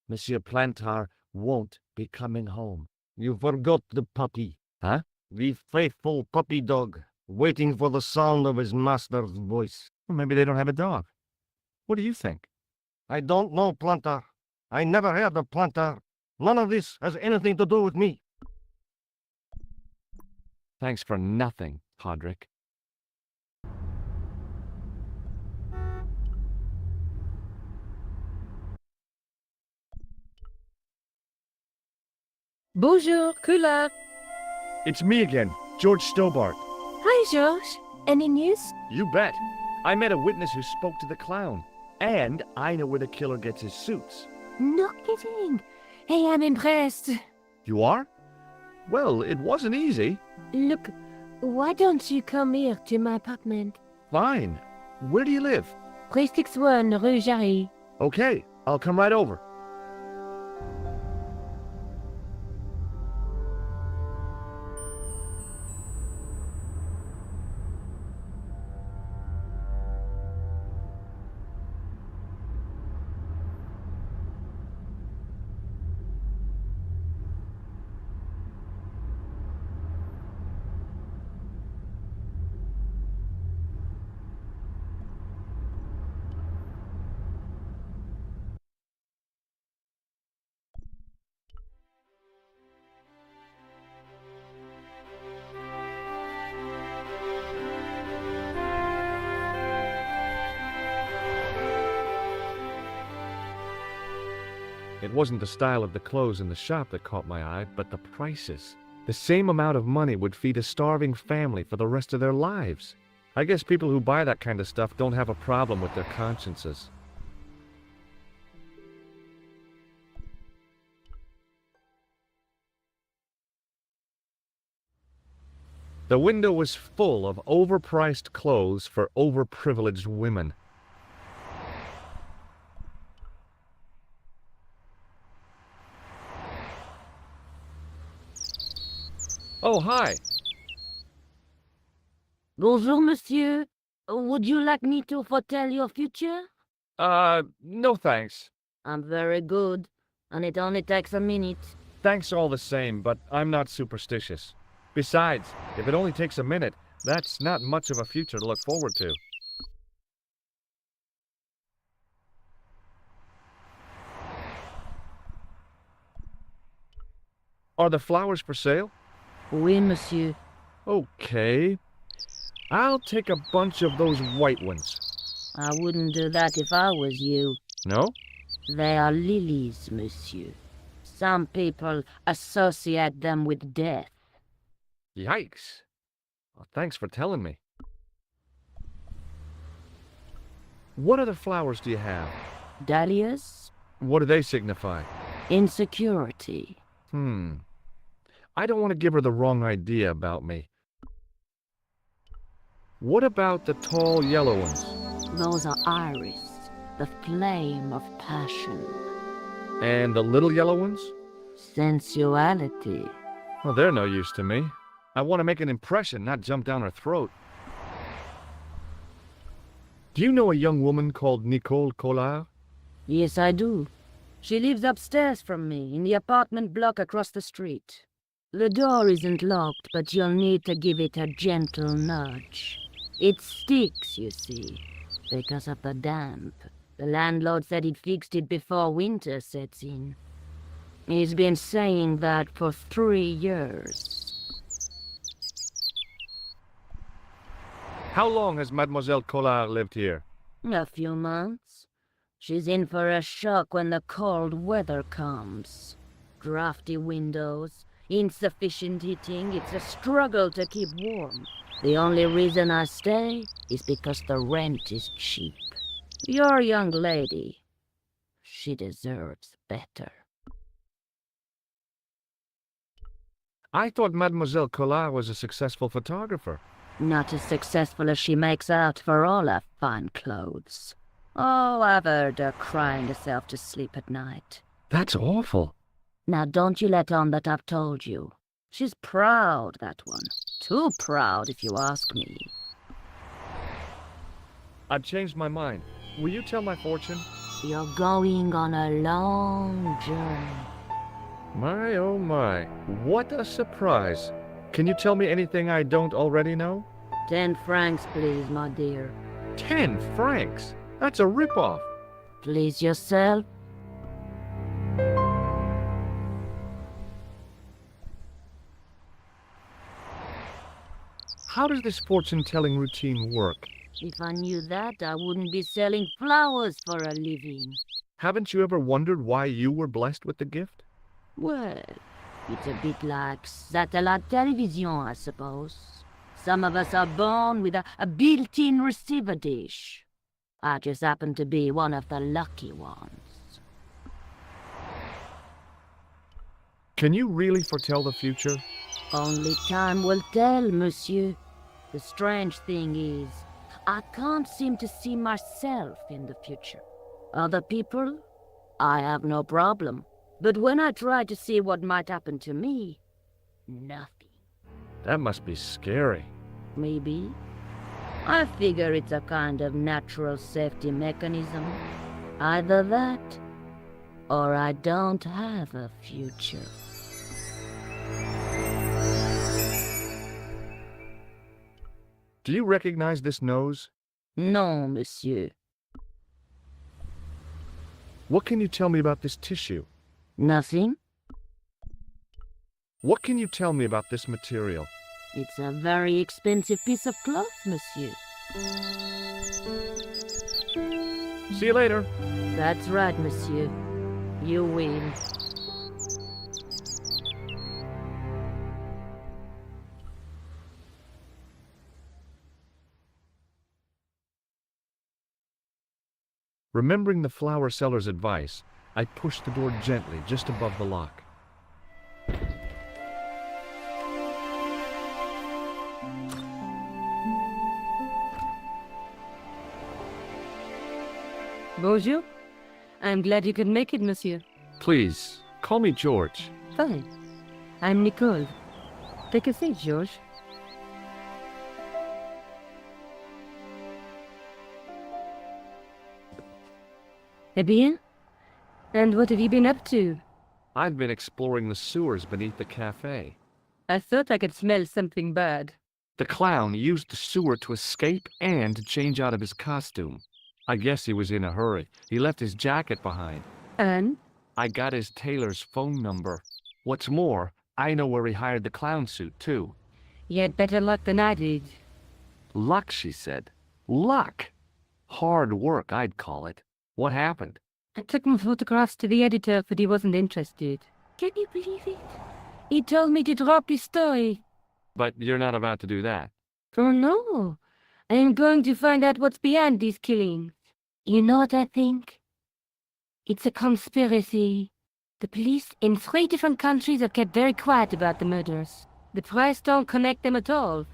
Monsieur Plantar won't be coming home. You forgot the puppy. Huh? The faithful puppy dog, waiting for the sound of his master's voice. Well, maybe they don't have a dog. What do you think? I don't know Plantar. I never heard of Plantar. None of this has anything to do with me. Thanks for nothing, Todrick. Bonjour, Kula. It's me again, George Stobart. Hi, George. Any news? You bet. I met a witness who spoke to the clown. And I know where the killer gets his suits. No kidding. Hey, I'm impressed. You are? Well, it wasn't easy. Look, why don't you come here to my apartment? Fine. Where do you live? 361 Rue Jarry. Okay, I'll come right over. It wasn't the style of the clothes in the shop that caught my eye, but the prices. The same amount of money would feed a starving family for the rest of their lives. I guess people who buy that kind of stuff don't have a problem with their consciences. The window was full of overpriced clothes for overprivileged women. Oh, hi. Bonjour, monsieur. Would you like me to foretell your future? No thanks. I'm very good, and it only takes a minute. Thanks all the same, but I'm not superstitious. Besides, if it only takes a minute, that's not much of a future to look forward to. Are the flowers for sale? Oui, monsieur. Okay. I'll take a bunch of those white ones. I wouldn't do that if I was you. No? They are lilies, monsieur. Some people associate them with death. Yikes. Well, thanks for telling me. What other flowers do you have? Dahlias? What do they signify? Insecurity. I don't want to give her the wrong idea about me. What about the tall yellow ones? Those are iris, the flame of passion. And the little yellow ones? Sensuality. Well, they're no use to me. I want to make an impression, not jump down her throat. Do you know a young woman called Nicole Collard? Yes, I do. She lives upstairs from me, in the apartment block across the street. The door isn't locked, but you'll need to give it a gentle nudge. It sticks, you see, because of the damp. The landlord said he'd fixed it before winter sets in. He's been saying that for 3 years. How long has Mademoiselle Collard lived here? A few months. She's in for a shock when the cold weather comes. Drafty windows, insufficient heating, it's a struggle to keep warm. The only reason I stay is because the rent is cheap. Your young lady, she deserves better. I thought Mademoiselle Collard was a successful photographer. Not as successful as she makes out for all her fine clothes. Oh, I've heard her crying herself to sleep at night. That's awful. Now don't you let on that I've told you. She's proud, that one. Too proud, if you ask me. I've changed my mind. Will you tell my fortune? You're going on a long journey. My, oh my. What a surprise. Can you tell me anything I don't already know? 10 francs, please, my dear. 10 francs? That's a ripoff. Please yourself. How does this fortune-telling routine work? If I knew that, I wouldn't be selling flowers for a living. Haven't you ever wondered why you were blessed with the gift? Well, it's a bit like satellite television, I suppose. Some of us are born with a built-in receiver dish. I just happen to be one of the lucky ones. Can you really foretell the future? Only time will tell, monsieur. The strange thing is, I can't seem to see myself in the future. Other people, I have no problem. But when I try to see what might happen to me, nothing. That must be scary. Maybe. I figure it's a kind of natural safety mechanism. Either that, or I don't have a future. Do you recognize this nose? No, monsieur. What can you tell me about this tissue? Nothing? What can you tell me about this material? It's a very expensive piece of cloth, monsieur. See you later. That's right, monsieur. You win. Remembering the flower seller's advice, I pushed the door gently just above the lock. Bonjour. I'm glad you could make it, monsieur. Please, call me George. Fine. I'm Nicole. Take a seat, George. Eh bien? And what have you been up to? I've been exploring the sewers beneath the cafe. I thought I could smell something bad. The clown used the sewer to escape and to change out of his costume. I guess he was in a hurry. He left his jacket behind. And? I got his tailor's phone number. What's more, I know where he hired the clown suit, too. You had better luck than I did. Luck, she said. Luck! Hard work, I'd call it. What happened? I took my photographs to the editor, but he wasn't interested. Can you believe it? He told me to drop his story. But you're not about to do that. Oh no. I am going to find out what's behind these killings. You know what I think? It's a conspiracy. The police in 3 different countries have kept very quiet about the murders. The press don't connect them at all.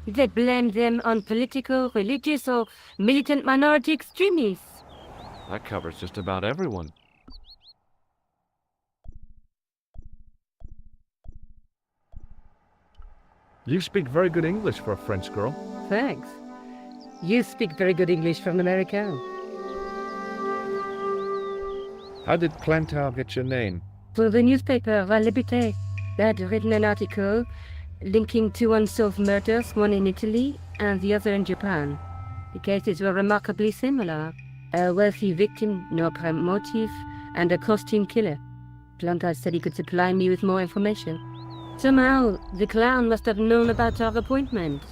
They blame them on political, religious, or militant minority extremists. That covers just about everyone. You speak very good English for a French girl. Thanks. You speak very good English from America. How did Plantar get your name? For the newspaper, La Liberté, they had written an article linking 2 unsolved murders, one in Italy and the other in Japan. The cases were remarkably similar. A wealthy victim, no apparent motive, and a costume killer. Plantar said he could supply me with more information. Somehow, the clown must have known about our appointment.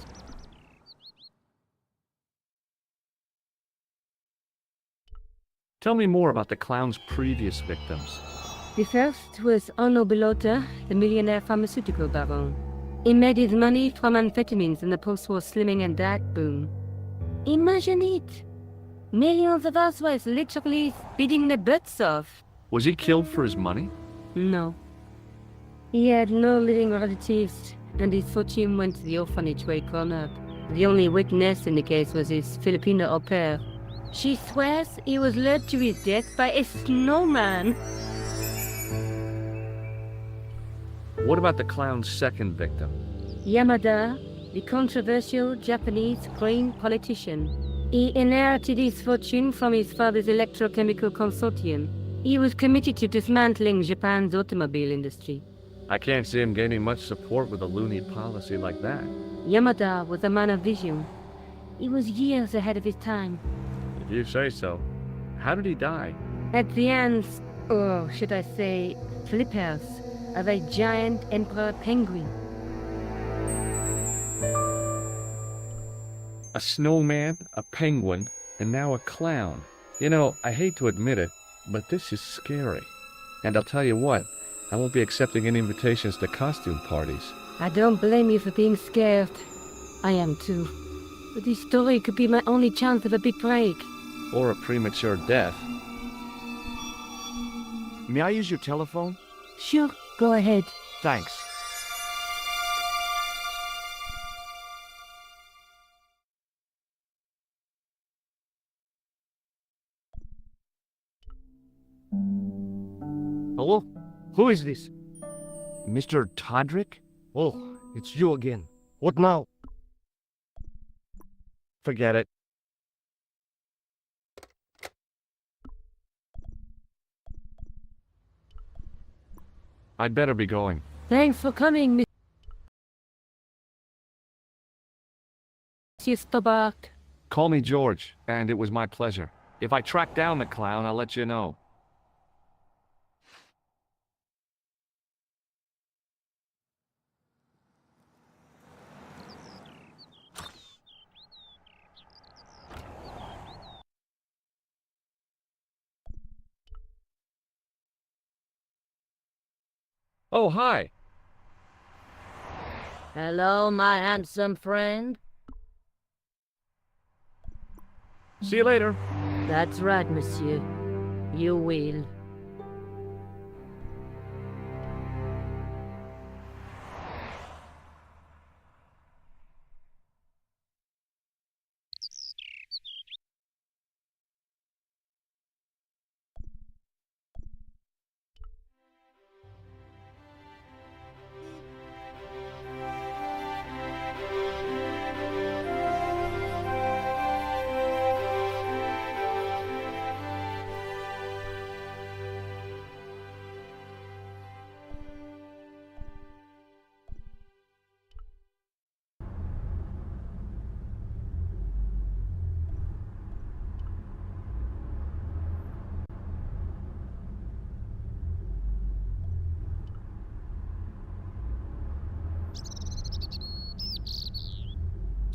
Tell me more about the clown's previous victims. The first was Arno Bellotta, the millionaire pharmaceutical baron. He made his money from amphetamines in the post-war slimming and diet boom. Imagine it! Millions of housewives literally speeding their butts off. Was he killed for his money? No. He had no living relatives, and his fortune went to the orphanage where he grown up. The only witness in the case was his Filipino au pair. She swears he was led to his death by a snowman. What about the clown's second victim? Yamada, the controversial Japanese green politician. He inherited his fortune from his father's electrochemical consortium. He was committed to dismantling Japan's automobile industry. I can't see him gaining much support with a loony policy like that. Yamada was a man of vision. He was years ahead of his time. If you say so. How did he die? At the hands, or should I say, flippers, of a giant emperor penguin. A snowman, a penguin, and now a clown. You know, I hate to admit it, but this is scary. And I'll tell you what, I won't be accepting any invitations to costume parties. I don't blame you for being scared. I am too. But this story could be my only chance of a big break. Or a premature death. May I use your telephone? Sure, go ahead. Thanks. Hello? Who is this? Mr. Todrick? Oh, it's you again. What now? Forget it. I'd better be going. Thanks for coming, Monsieur Stobart. Call me George, and it was my pleasure. If I track down the clown, I'll let you know. Oh, hi. Hello, my handsome friend. See you later. That's right, monsieur. You will.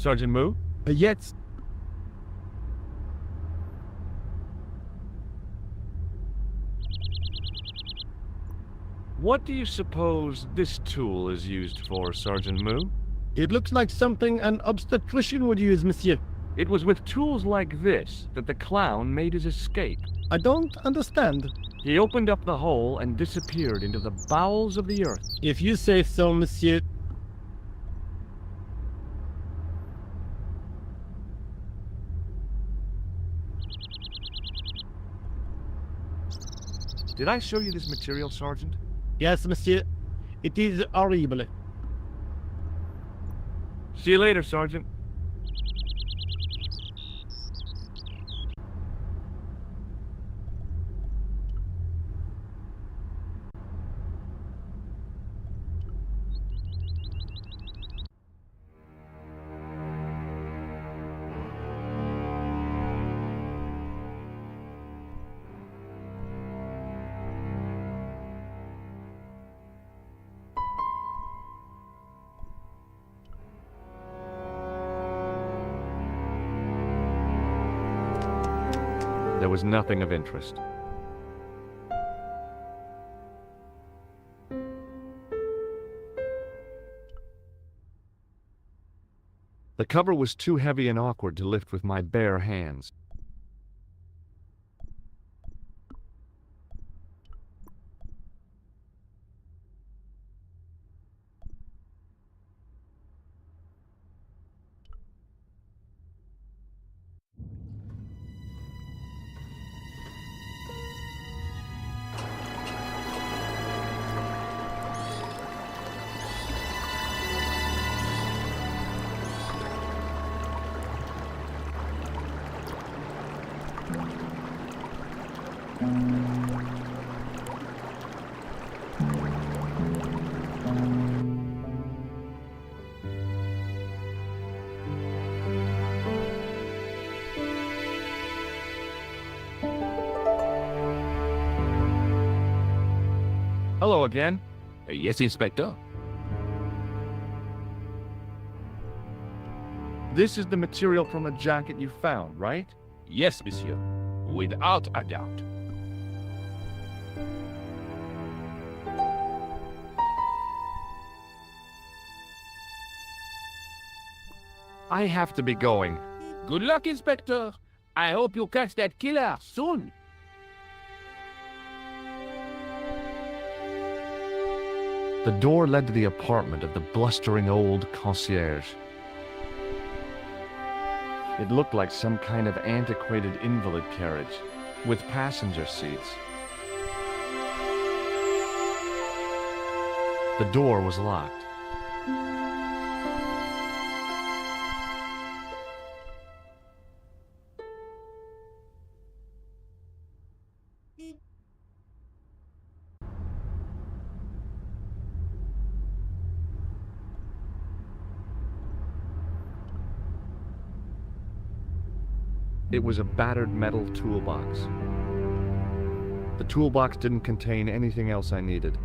Sergeant Moo? Yes. What do you suppose this tool is used for, Sergeant Moo? It looks like something an obstetrician would use, monsieur. It was with tools like this that the clown made his escape. I don't understand. He opened up the hole and disappeared into the bowels of the earth. If you say so, monsieur. Did I show you this material, Sergeant? Yes, monsieur. It is horrible. See you later, Sergeant. There was nothing of interest. The cover was too heavy and awkward to lift with my bare hands. Hello again. Yes, Inspector. This is the material from the jacket you found, right? Yes, monsieur. Without a doubt. I have to be going. Good luck, Inspector. I hope you catch that killer soon. The door led to the apartment of the blustering old concierge. It looked like some kind of antiquated invalid carriage, with passenger seats. The door was locked. It was a battered metal toolbox. The toolbox didn't contain anything else I needed.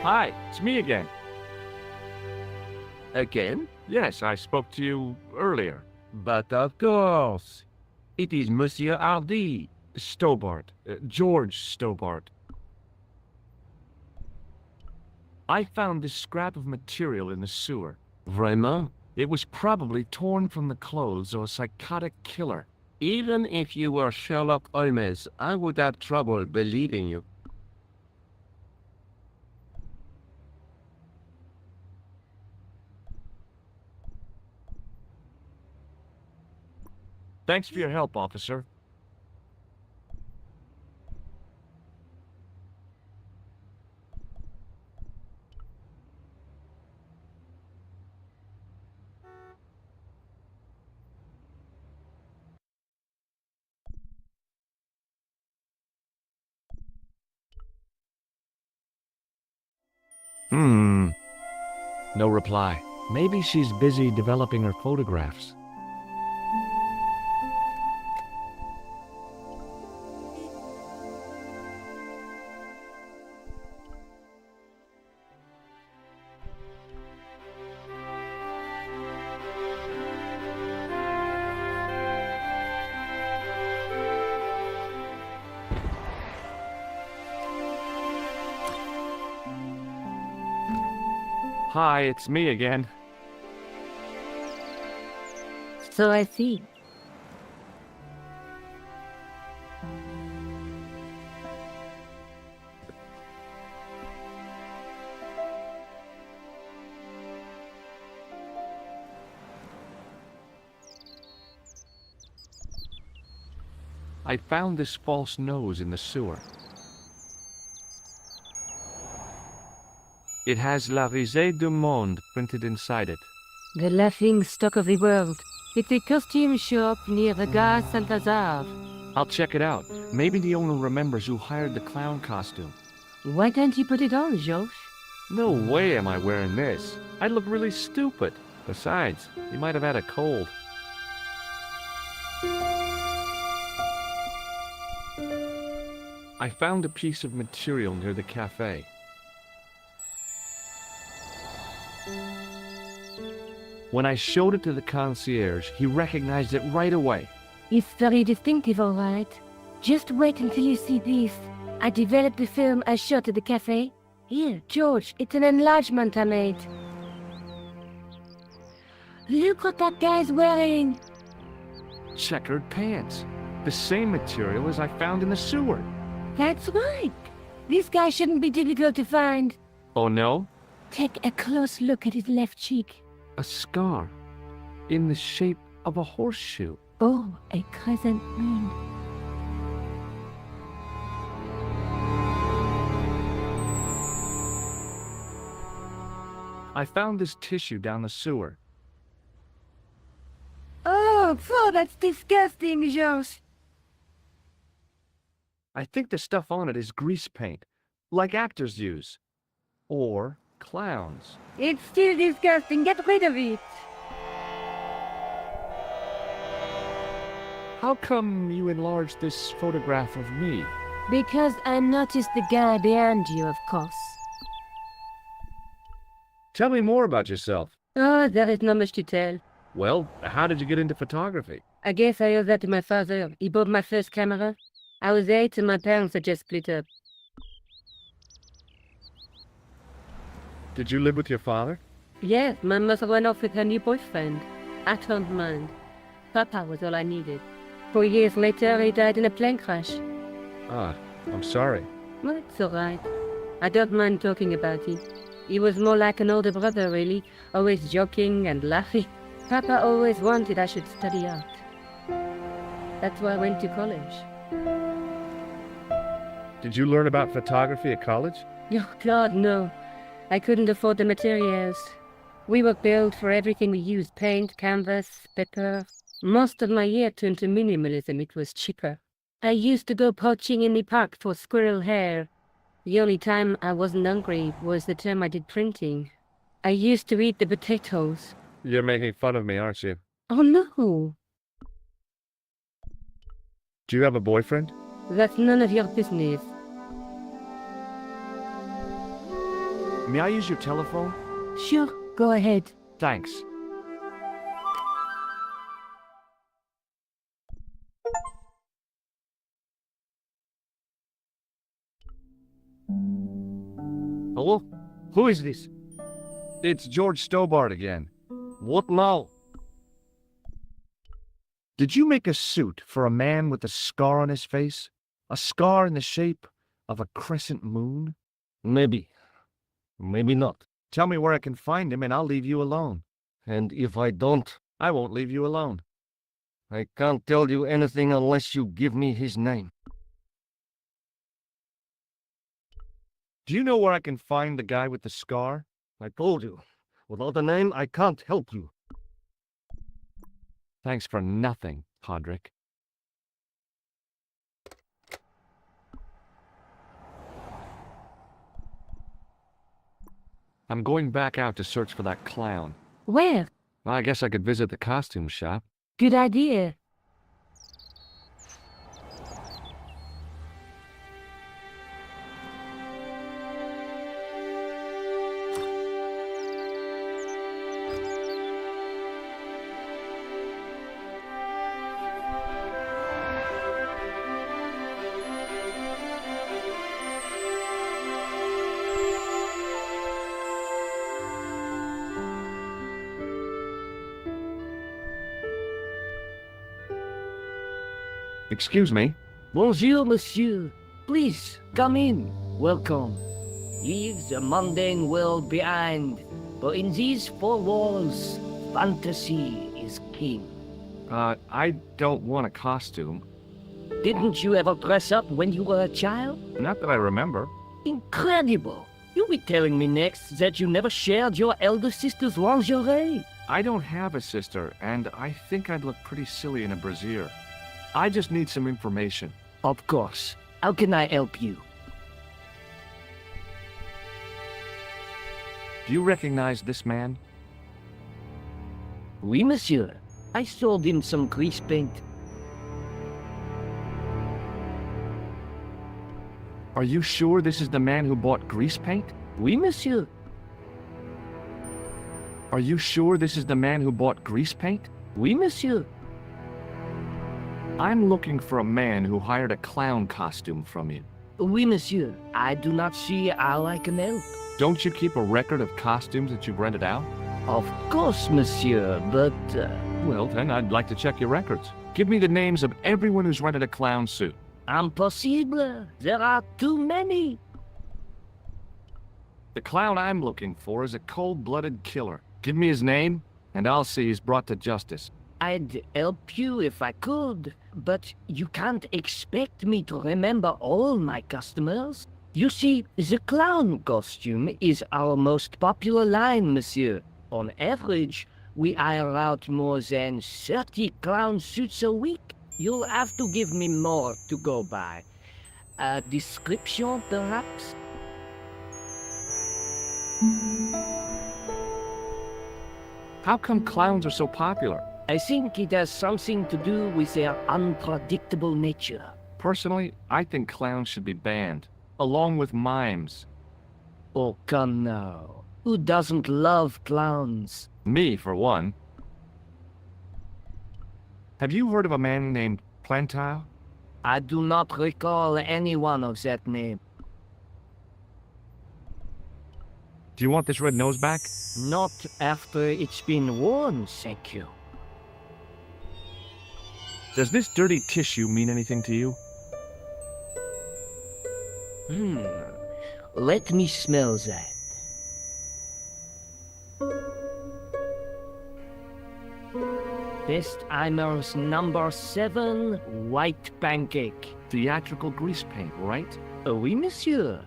Hi, it's me again. Again? Yes, I spoke to you earlier. But of course. It is Monsieur Hardy. Stobart. George Stobart. I found this scrap of material in the sewer. Vraiment? It was probably torn from the clothes of a psychotic killer. Even if you were Sherlock Holmes, I would have trouble believing you. Thanks for your help, officer. No reply. Maybe she's busy developing her photographs. Hi, it's me again. So I see. I found this false nose in the sewer. It has La Risée du Monde printed inside it. The laughing stock of the world. It's a costume shop near the Gare Saint-Lazare. I'll check it out. Maybe the owner remembers who hired the clown costume. Why don't you put it on, Josh? No way am I wearing this. I'd look really stupid. Besides, you might have had a cold. I found a piece of material near the cafe. When I showed it to the concierge, he recognized it right away. It's very distinctive, all right. Just wait until you see this. I developed the film I shot at the cafe. Here, George, it's an enlargement I made. Look what that guy's wearing. Checkered pants. The same material as I found in the sewer. That's right. This guy shouldn't be difficult to find. Oh no? Take a close look at his left cheek. A scar. In the shape of a horseshoe. Oh, a crescent moon. I found this tissue down the sewer. Oh, that's disgusting, Josh. I think the stuff on it is grease paint, like actors use. Or clowns. It's still disgusting. Get rid of it. How come you enlarged this photograph of me? Because I noticed the guy behind you, of course. Tell me more about yourself. Oh, there is not much to tell. Well, how did you get into photography? I guess I owe that to my father. He bought my first camera. I was 8 and my parents had just split up. Did you live with your father? Yes, my mother went off with her new boyfriend. I don't mind. Papa was all I needed. 4 years later, he died in a plane crash. Ah, I'm sorry. Well, it's all right. I don't mind talking about it. He was more like an older brother, really, always joking and laughing. Papa always wanted I should study art. That's why I went to college. Did you learn about photography at college? Oh, God, no. I couldn't afford the materials. We were billed for everything we used, paint, canvas, paper. Most of my year turned to minimalism. It was cheaper. I used to go poaching in the park for squirrel hair. The only time I wasn't hungry was the time I did printing. I used to eat the potatoes. You're making fun of me, aren't you? Oh, no. Do you have a boyfriend? That's none of your business. May I use your telephone? Sure, go ahead. Thanks. Hello? Who is this? It's George Stobart again. What now? Did you make a suit for a man with a scar on his face? A scar in the shape of a crescent moon? Maybe. Maybe not. Tell me where I can find him and I'll leave you alone. And if I don't, I won't leave you alone. I can't tell you anything unless you give me his name. Do you know where I can find the guy with the scar? I told you. Without a name, I can't help you. Thanks for nothing, Podrick. I'm going back out to search for that clown. Where? I guess I could visit the costume shop. Good idea. Excuse me. Bonjour, monsieur. Please, come in. Welcome. Leave the mundane world behind, but in these four walls, fantasy is king. I don't want a costume. Didn't you ever dress up when you were a child? Not that I remember. Incredible! You'll be telling me next that you never shared your elder sister's lingerie. I don't have a sister, and I think I'd look pretty silly in a brassiere. I just need some information. Of course. How can I help you? Do you recognize this man? Oui, monsieur. I sold him some grease paint. Are you sure this is the man who bought grease paint? Oui, monsieur. Are you sure this is the man who bought grease paint? Oui, monsieur. I'm looking for a man who hired a clown costume from you. Oui, monsieur. I do not see how I can help. Don't you keep a record of costumes that you've rented out? Of course, monsieur, but... Well, then I'd like to check your records. Give me the names of everyone who's rented a clown suit. Impossible. There are too many. The clown I'm looking for is a cold-blooded killer. Give me his name, and I'll see he's brought to justice. I'd help you if I could, but you can't expect me to remember all my customers. You see, the clown costume is our most popular line, monsieur. On average, we hire out more than 30 clown suits a week. You'll have to give me more to go by. A description, perhaps? How come clowns are so popular? I think it has something to do with their unpredictable nature. Personally, I think clowns should be banned, along with mimes. Oh, come now. Who doesn't love clowns? Me, for one. Have you heard of a man named Plantile? I do not recall anyone of that name. Do you want this red nose back? Not after it's been worn, thank you. Does this dirty tissue mean anything to you? Let me smell that. Bestheimer's number 7 white pancake. Theatrical grease paint, right? Oui, monsieur.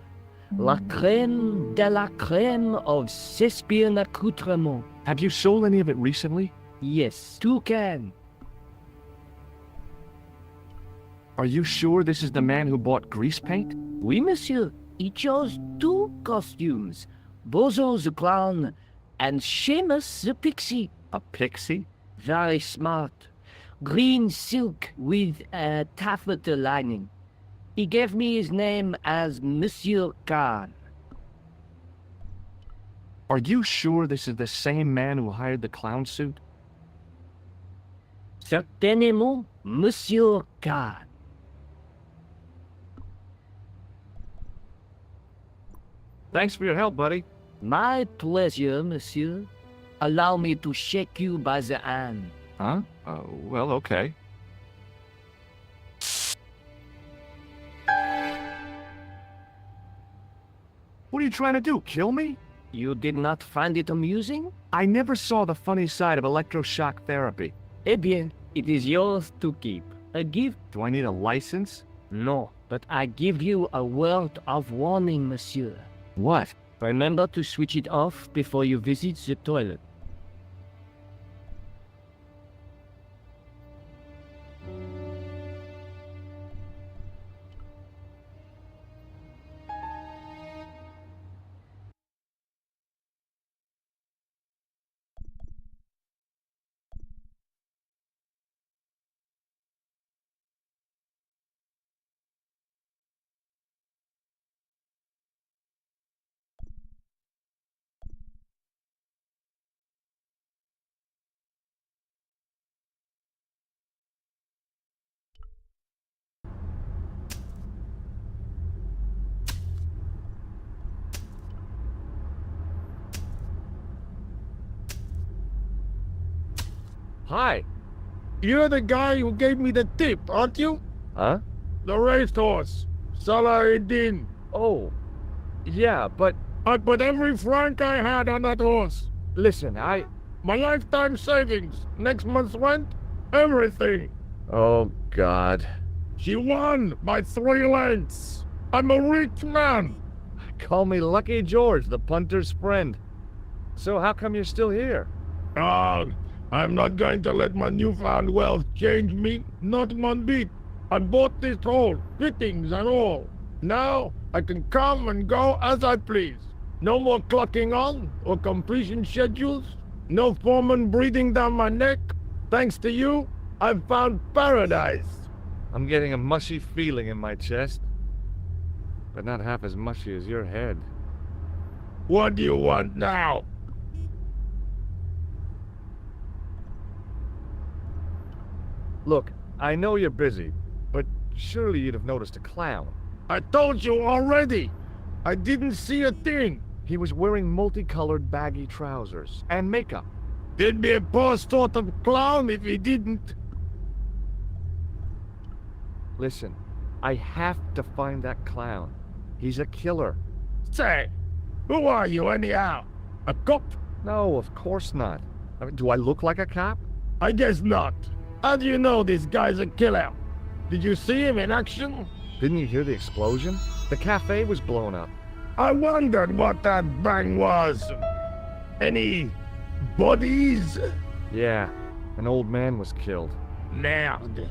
La crème de la crème of Thespian accoutrement. Have you sold any of it recently? Yes, 2 cans. Are you sure this is the man who bought grease paint? Oui, monsieur. He chose 2 costumes. Bozo the clown and Seamus the pixie. A pixie? Very smart. Green silk with a taffeta lining. He gave me his name as Monsieur Khan. Are you sure this is the same man who hired the clown suit? Certainement, Monsieur Khan. Thanks for your help, buddy. My pleasure, monsieur. Allow me to shake you by the hand. Huh? Well, okay. What are you trying to do, kill me? You did not find it amusing? I never saw the funny side of electroshock therapy. Eh bien, it is yours to keep. A gift? Do I need a license? No, but I give you a word of warning, monsieur. What? Remember to switch it off before you visit the toilet. Hi. You're the guy who gave me the tip, aren't you? Huh? The racehorse. Salah-ed-Din. Oh. Yeah, but I put every franc I had on that horse. listen, My lifetime savings, next month's rent, everything. Oh, God. She won by 3 lengths. I'm a rich man. Call me Lucky George, the punter's friend. So how come you're still here? Ah, I'm not going to let my newfound wealth change me, not one bit. I bought this hole, fittings and all. Now I can come and go as I please. No more clocking on or completion schedules. No foreman breathing down my neck. Thanks to you, I've found paradise. I'm getting a mushy feeling in my chest. But not half as mushy as your head. What do you want now? Look, I know you're busy, but surely you'd have noticed a clown. I told you already. I didn't see a thing. He was wearing multicolored baggy trousers and makeup. He'd be a poor sort of clown if he didn't. Listen, I have to find that clown. He's a killer. Say, who are you anyhow? A cop? No, of course not. I mean, do I look like a cop? I guess not. How do you know this guy's a killer? Did you see him in action? Didn't you hear the explosion? The cafe was blown up. I wondered what that bang was. Any bodies? Yeah, an old man was killed. Merde.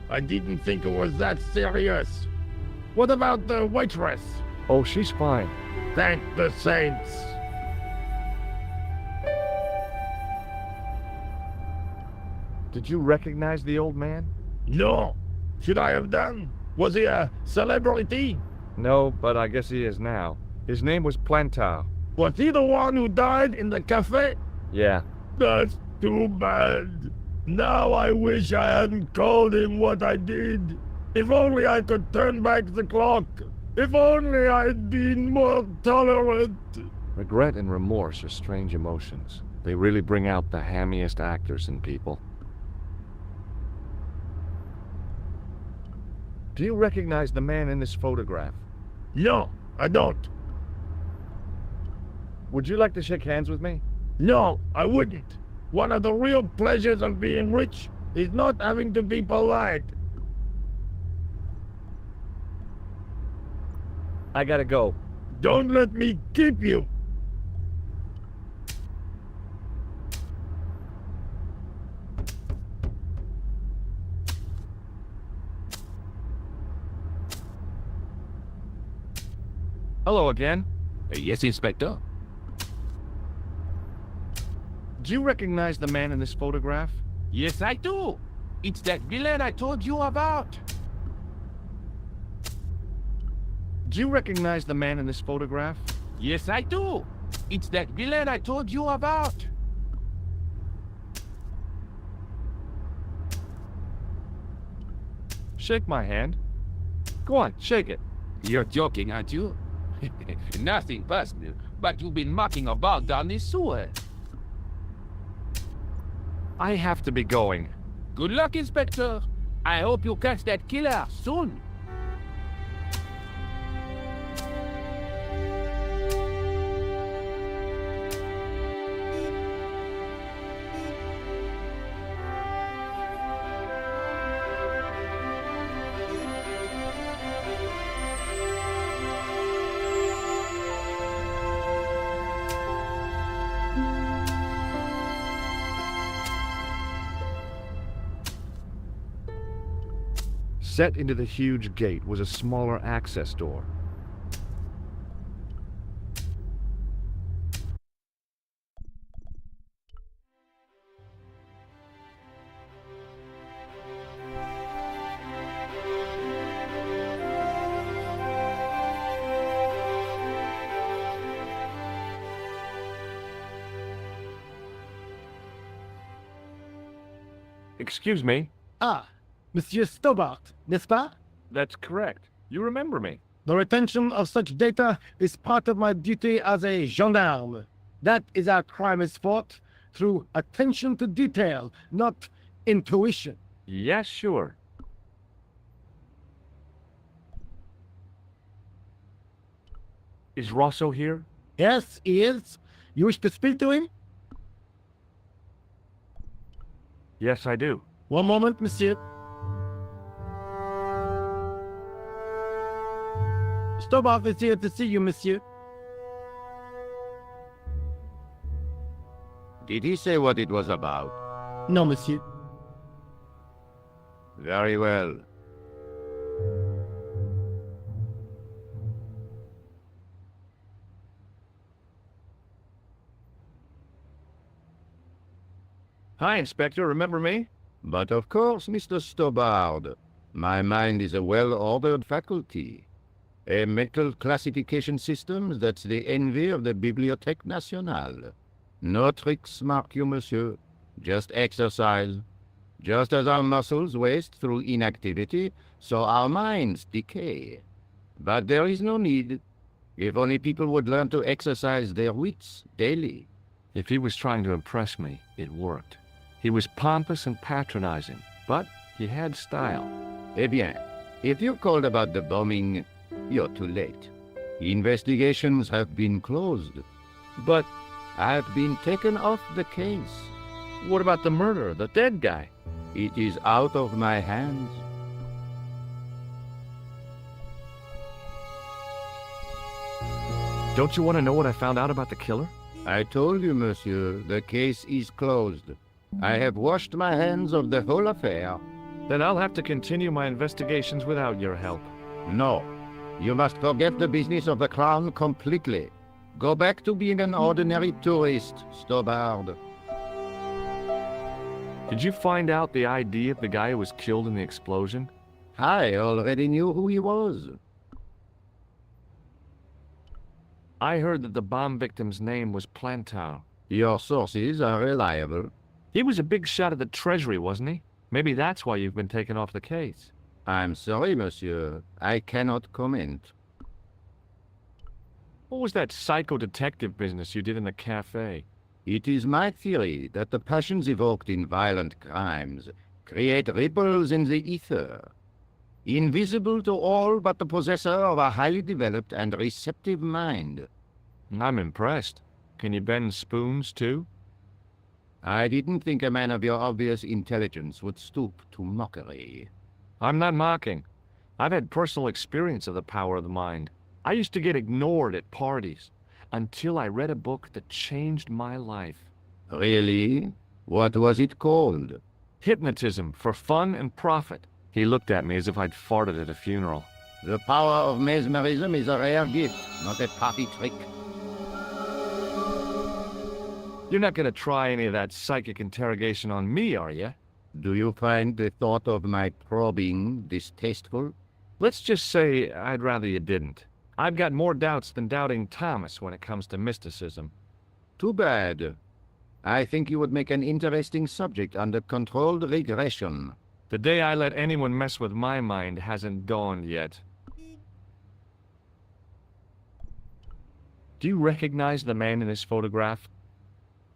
I didn't think it was that serious. What about the waitress? Oh, she's fine. Thank the saints. Did you recognize the old man? No. Should I have done? Was he a celebrity? No, but I guess he is now. His name was Plantar. Was he the one who died in the cafe? Yeah. That's too bad. Now I wish I hadn't called him what I did. If only I could turn back the clock. If only I'd been more tolerant. Regret and remorse are strange emotions. They really bring out the hammiest actors in people. Do you recognize the man in this photograph? No, I don't. Would you like to shake hands with me? No, I wouldn't. One of the real pleasures of being rich is not having to be polite. I gotta go. Don't let me keep you. Hello again. Yes, Inspector. Do you recognize the man in this photograph? Yes, I do. It's that villain I told you about. Do you recognize the man in this photograph? Yes, I do. It's that villain I told you about. Shake my hand. Go on, shake it. You're joking, aren't you? Nothing personal. but you've been mucking about down this sewer. I have to be going. Good luck, Inspector. I hope you catch that killer soon. Set into the huge gate was a smaller access door. Excuse me. Ah, Monsieur Stobart, n'est-ce pas? That's correct. You remember me. The retention of such data is part of my duty as a gendarme. That is how crime is fought, through attention to detail, not intuition. Yes, sure. Is Rosso here? Yes, he is. You wish to speak to him? Yes, I do. One moment, monsieur. Stobart is here to see you, monsieur. Did he say what it was about? No, monsieur. Very well. Hi, Inspector. Remember me? But of course, Mr. Stobart, my mind is a well-ordered faculty. A mental classification system that's the envy of the Bibliothèque Nationale. No tricks, mark you, monsieur. Just exercise. Just as our muscles waste through inactivity, so our minds decay. But there is no need. If only people would learn to exercise their wits daily. If he was trying to impress me, it worked. He was pompous and patronizing, but he had style. Eh bien, if you called about the bombing, you're too late. Investigations have been closed. But I've been taken off the case. What about the murderer, the dead guy? It is out of my hands. Don't you want to know what I found out about the killer? I told you, monsieur, the case is closed. I have washed my hands of the whole affair. Then I'll have to continue my investigations without your help. No, you must forget the business of the crown completely. Go back to being an ordinary tourist, Stobart. Did you find out the ID of the guy who was killed in the explosion? I already knew who he was. I heard that the bomb victim's name was Plantow. Your sources are reliable. He was a big shot at the Treasury, wasn't he? Maybe that's why you've been taken off the case. I'm sorry, monsieur. I cannot comment. What was that psycho-detective business you did in the cafe? It is my theory that the passions evoked in violent crimes create ripples in the ether, invisible to all but the possessor of a highly developed and receptive mind. I'm impressed. Can you bend spoons, too? I didn't think a man of your obvious intelligence would stoop to mockery. I'm not mocking. I've had personal experience of the power of the mind. I used to get ignored at parties, until I read a book that changed my life. Really? What was it called? Hypnotism for Fun and Profit. He looked at me as if I'd farted at a funeral. The power of mesmerism is a rare gift, not a party trick. You're not going to try any of that psychic interrogation on me, are you? Do you find the thought of my probing distasteful? Let's just say I'd rather you didn't. I've got more doubts than doubting Thomas when it comes to mysticism. Too bad. I think you would make an interesting subject under controlled regression. The day I let anyone mess with my mind hasn't dawned yet. Do you recognize the man in this photograph?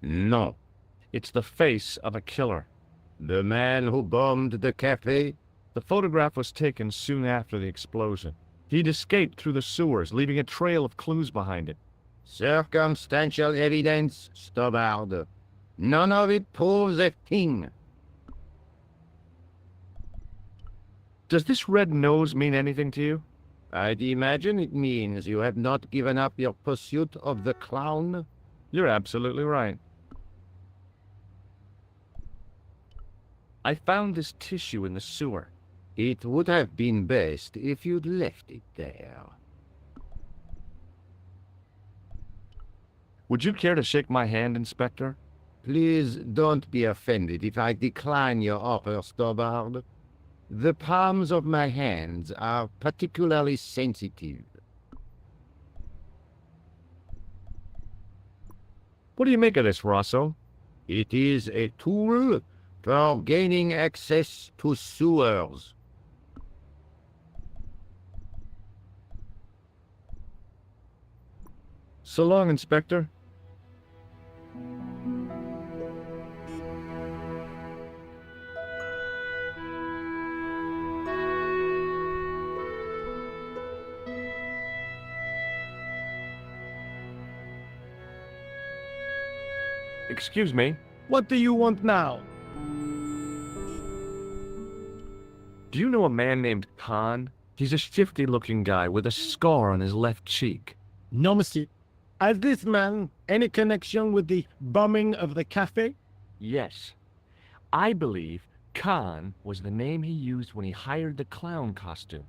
No. It's the face of a killer. The man who bombed the cafe? The photograph was taken soon after the explosion. He'd escaped through the sewers, leaving a trail of clues behind it. Circumstantial evidence, Stobbard. None of it proves a thing. Does this red nose mean anything to you? I'd imagine it means you have not given up your pursuit of the clown. You're absolutely right. I found this tissue in the sewer. It would have been best if you'd left it there. Would you care to shake my hand, Inspector? Please don't be offended if I decline your offer, Stobbard. The palms of my hands are particularly sensitive. What do you make of this, Rosso? It is a tool for gaining access to sewers. So long, Inspector. Excuse me. What do you want now? Do you know a man named Khan? He's a shifty-looking guy with a scar on his left cheek. No, monsieur. Has this man any connection with the bombing of the cafe? Yes. I believe Khan was the name he used when he hired the clown costume.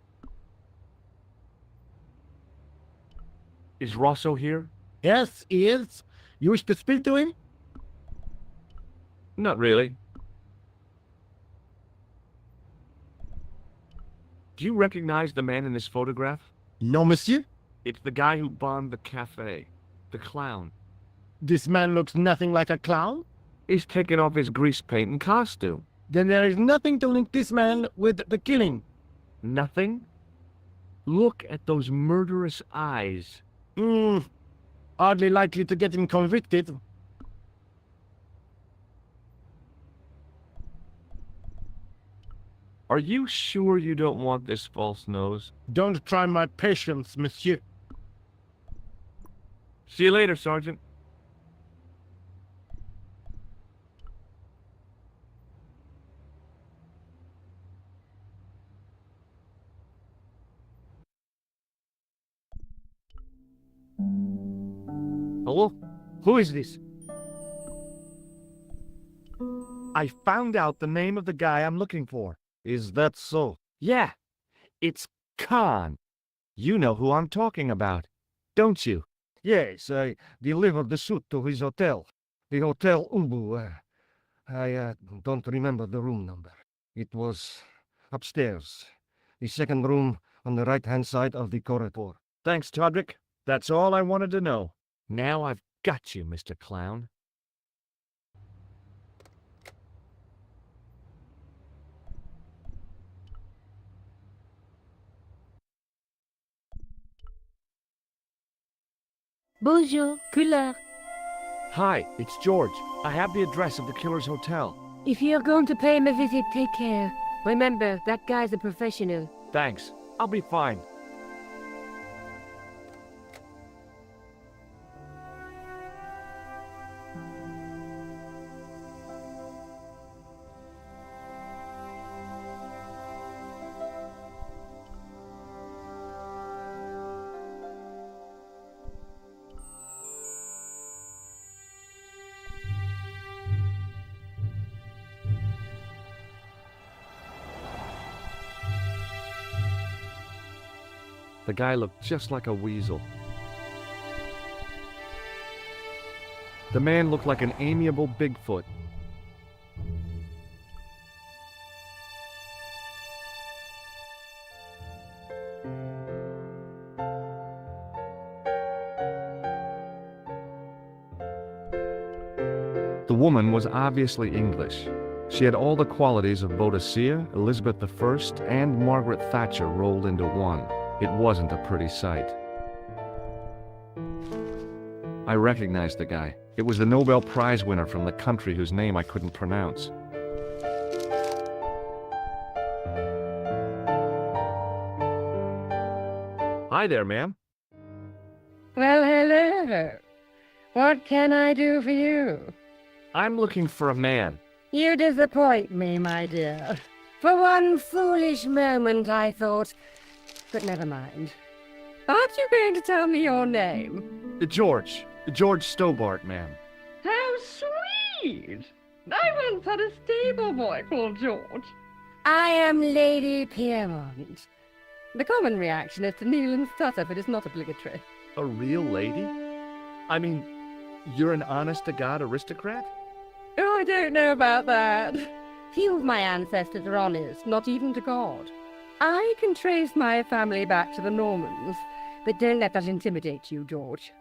Is Rosso here? Yes, he is. You wish to speak to him? Not really. Do you recognize the man in this photograph? No, monsieur. It's the guy who bombed the cafe. The clown. This man looks nothing like a clown. He's taken off his grease paint and costume. Then there is nothing to link this man with the killing. Nothing? Look at those murderous eyes. Hardly likely to get him convicted. Are you sure you don't want this false nose? Don't try my patience, monsieur. See you later, Sergeant. Hello? Who is this? I found out the name of the guy I'm looking for. Is that so? Yeah, it's Khan. You know who I'm talking about, don't you? Yes, I delivered the suit to his hotel. The Hotel Umbu. I don't remember the room number. It was upstairs. The second room on the right-hand side of the corridor. Thanks, Todrick. That's all I wanted to know. Now I've got you, Mr. Clown. Bonjour, couleur. Hi, it's George. I have the address of the killer's hotel. If you're going to pay him a visit, take care. Remember, that guy's a professional. Thanks. I'll be fine. The guy looked just like a weasel. The man looked like an amiable Bigfoot. The woman was obviously English. She had all the qualities of Boadicea, Elizabeth I, and Margaret Thatcher rolled into one. It wasn't a pretty sight. I recognized the guy. It was the Nobel Prize winner from the country whose name I couldn't pronounce. Hi there, ma'am. Well, hello. What can I do for you? I'm looking for a man. You disappoint me, my dear. For one foolish moment I thought... But never mind. Aren't you going to tell me your name? George Stobart, ma'am. How sweet! I once had a stable boy called George. I am Lady Piermont. The common reaction is to kneel and stutter, but it's not obligatory. A real lady? I mean, you're an honest-to-God aristocrat? Oh, I don't know about that. Few of my ancestors are honest, not even to God. I can trace my family back to the Normans, but don't let that intimidate you, George.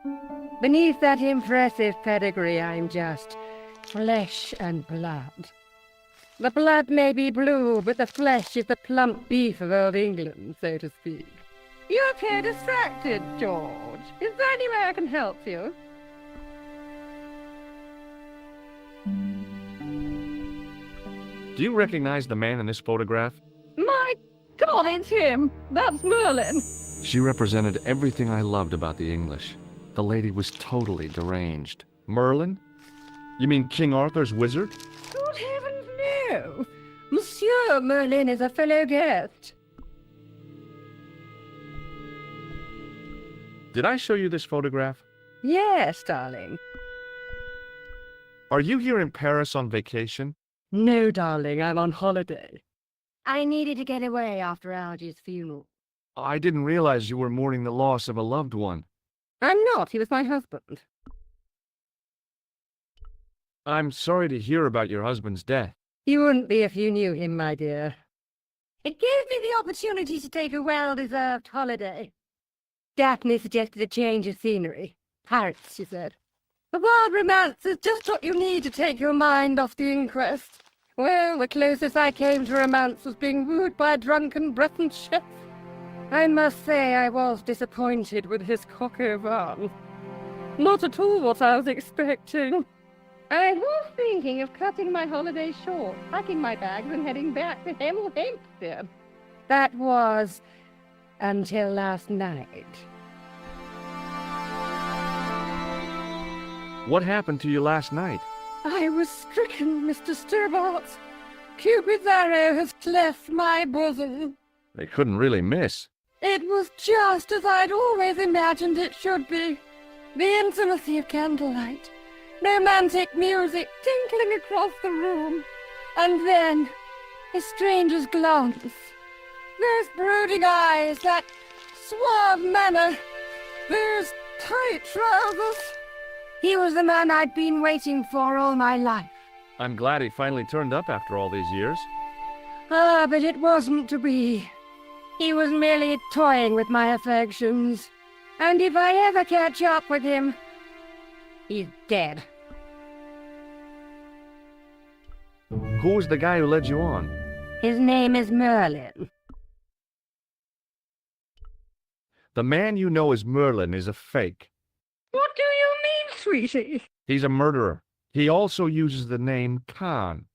Beneath that impressive pedigree, I'm just flesh and blood. The blood may be blue, but the flesh is the plump beef of old England, so to speak. You appear distracted, George. Is there any way I can help you? Do you recognize the man in this photograph? My God, it's him! That's Merlin! She represented everything I loved about the English. The lady was totally deranged. Merlin? You mean King Arthur's wizard? Good heavens, no! Monsieur Merlin is a fellow guest. Did I show you this photograph? Yes, darling. Are you here in Paris on vacation? No, darling, I'm on holiday. I needed to get away after Algy's funeral. I didn't realize you were mourning the loss of a loved one. I'm not. He was my husband. I'm sorry to hear about your husband's death. You wouldn't be if you knew him, my dear. It gave me the opportunity to take a well-deserved holiday. Daphne suggested a change of scenery. Paris, she said. The wild romance is just what you need to take your mind off the inquest. Well, the closest I came to romance was being wooed by a drunken Breton chef. I must say I was disappointed with his coq au vin. Not at all what I was expecting. I was thinking of cutting my holiday short, packing my bags and heading back to Hemel Hempstead. That was until last night. What happened to you last night? I was stricken, Mr. Stobart. Cupid's arrow has cleft my bosom. They couldn't really miss. It was just as I'd always imagined it should be. The intimacy of candlelight, romantic music tinkling across the room, and then a stranger's glance. Those brooding eyes, that suave manner, those tight trousers. He was the man I'd been waiting for all my life. I'm glad he finally turned up after all these years. Ah, but it wasn't to be. He was merely toying with my affections. And if I ever catch up with him, he's dead. Who was the guy who led you on? His name is Merlin. The man you know as Merlin is a fake. What do you mean, sweetie? He's a murderer. He also uses the name Khan.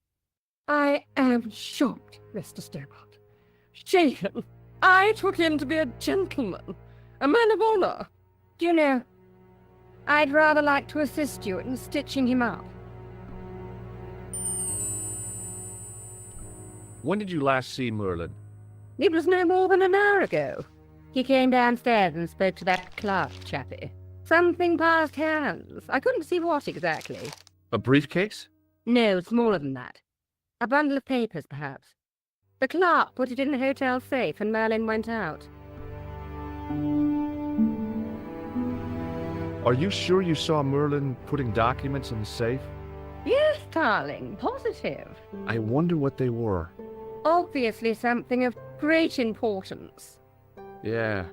I am shocked, Mr. Stobart. Shaken. I took him to be a gentleman, a man of honor. Do you know, I'd rather like to assist you in stitching him up. When did you last see Merlin? It was no more than an hour ago. He came downstairs and spoke to that clerk chappie. Something passed hands. I couldn't see what exactly. A briefcase? No, smaller than that. A bundle of papers, perhaps. The clerk put it in the hotel safe and Merlin went out. Are you sure you saw Merlin putting documents in the safe? Yes, darling, positive. I wonder what they were. Obviously something of great importance. Yeah.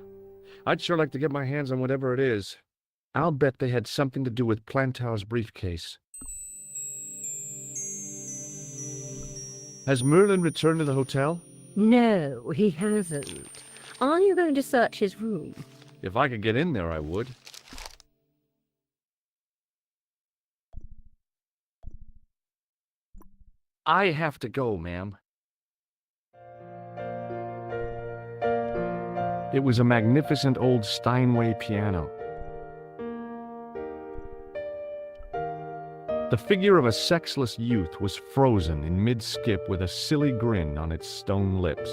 I'd sure like to get my hands on whatever it is. I'll bet they had something to do with Plantow's briefcase. Has Merlin returned to the hotel? No, he hasn't. Are you going to search his room? If I could get in there, I would. I have to go, ma'am. It was a magnificent old Steinway piano. The figure of a sexless youth was frozen in mid-skip with a silly grin on its stone lips.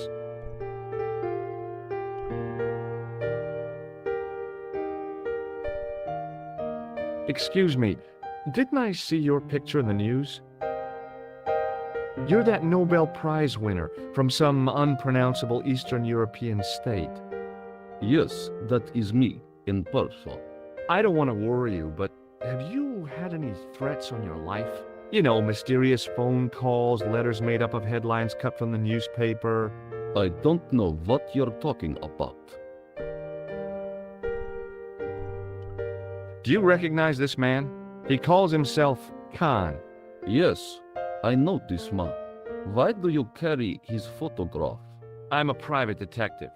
Excuse me, didn't I see your picture in the news? You're that Nobel Prize winner from some unpronounceable Eastern European state. Yes, that is me, in person. I don't want to worry you, but have you had any threats on your life? You know, mysterious phone calls, letters made up of headlines cut from the newspaper. I don't know what you're talking about. Do you recognize this man? He calls himself Khan. Yes, I know this man. Why do you carry his photograph? I'm a private detective.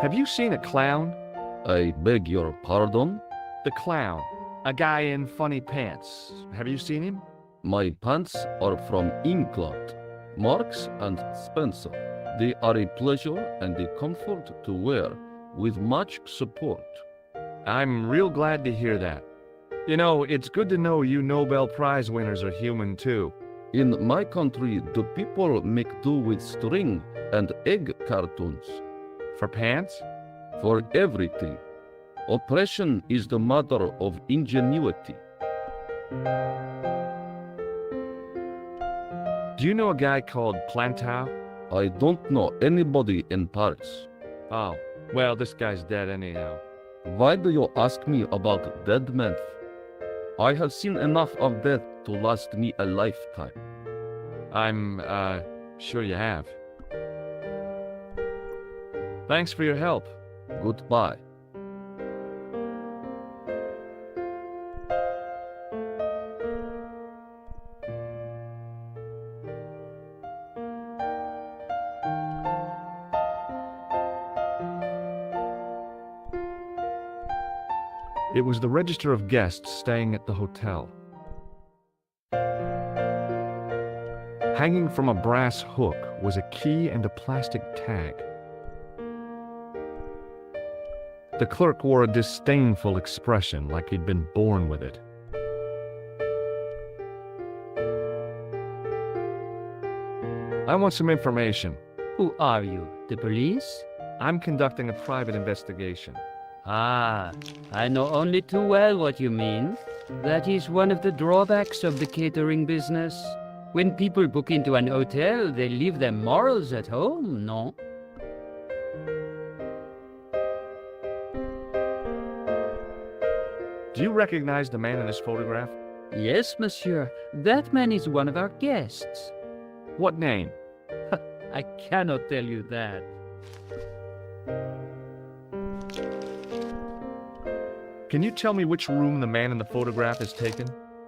Have you seen a clown? I beg your pardon? The clown. A guy in funny pants. Have you seen him? My pants are from England, Marks and Spencer. They are a pleasure and a comfort to wear, with much support. I'm real glad to hear that. You know, it's good to know you Nobel Prize winners are human too. In my country, the people make do with string and egg cartoons. For pants? For everything. Oppression is the mother of ingenuity. Do you know a guy called Plantow? I don't know anybody in Paris. Oh, well, this guy's dead anyhow. Why do you ask me about dead men? I have seen enough of death to last me a lifetime. I'm, sure you have. Thanks for your help. Goodbye. It was the register of guests staying at the hotel. Hanging from a brass hook was a key and a plastic tag. The clerk wore a disdainful expression, like he'd been born with it. I want some information. Who are you? The police? I'm conducting a private investigation. Ah, I know only too well what you mean. That is one of the drawbacks of the catering business. When people book into an hotel, they leave their morals at home, no? Do you recognize the man in this photograph? Yes, monsieur. That man is one of our guests. What name? I cannot tell you that. Can you tell me which room the man in the photograph is taken?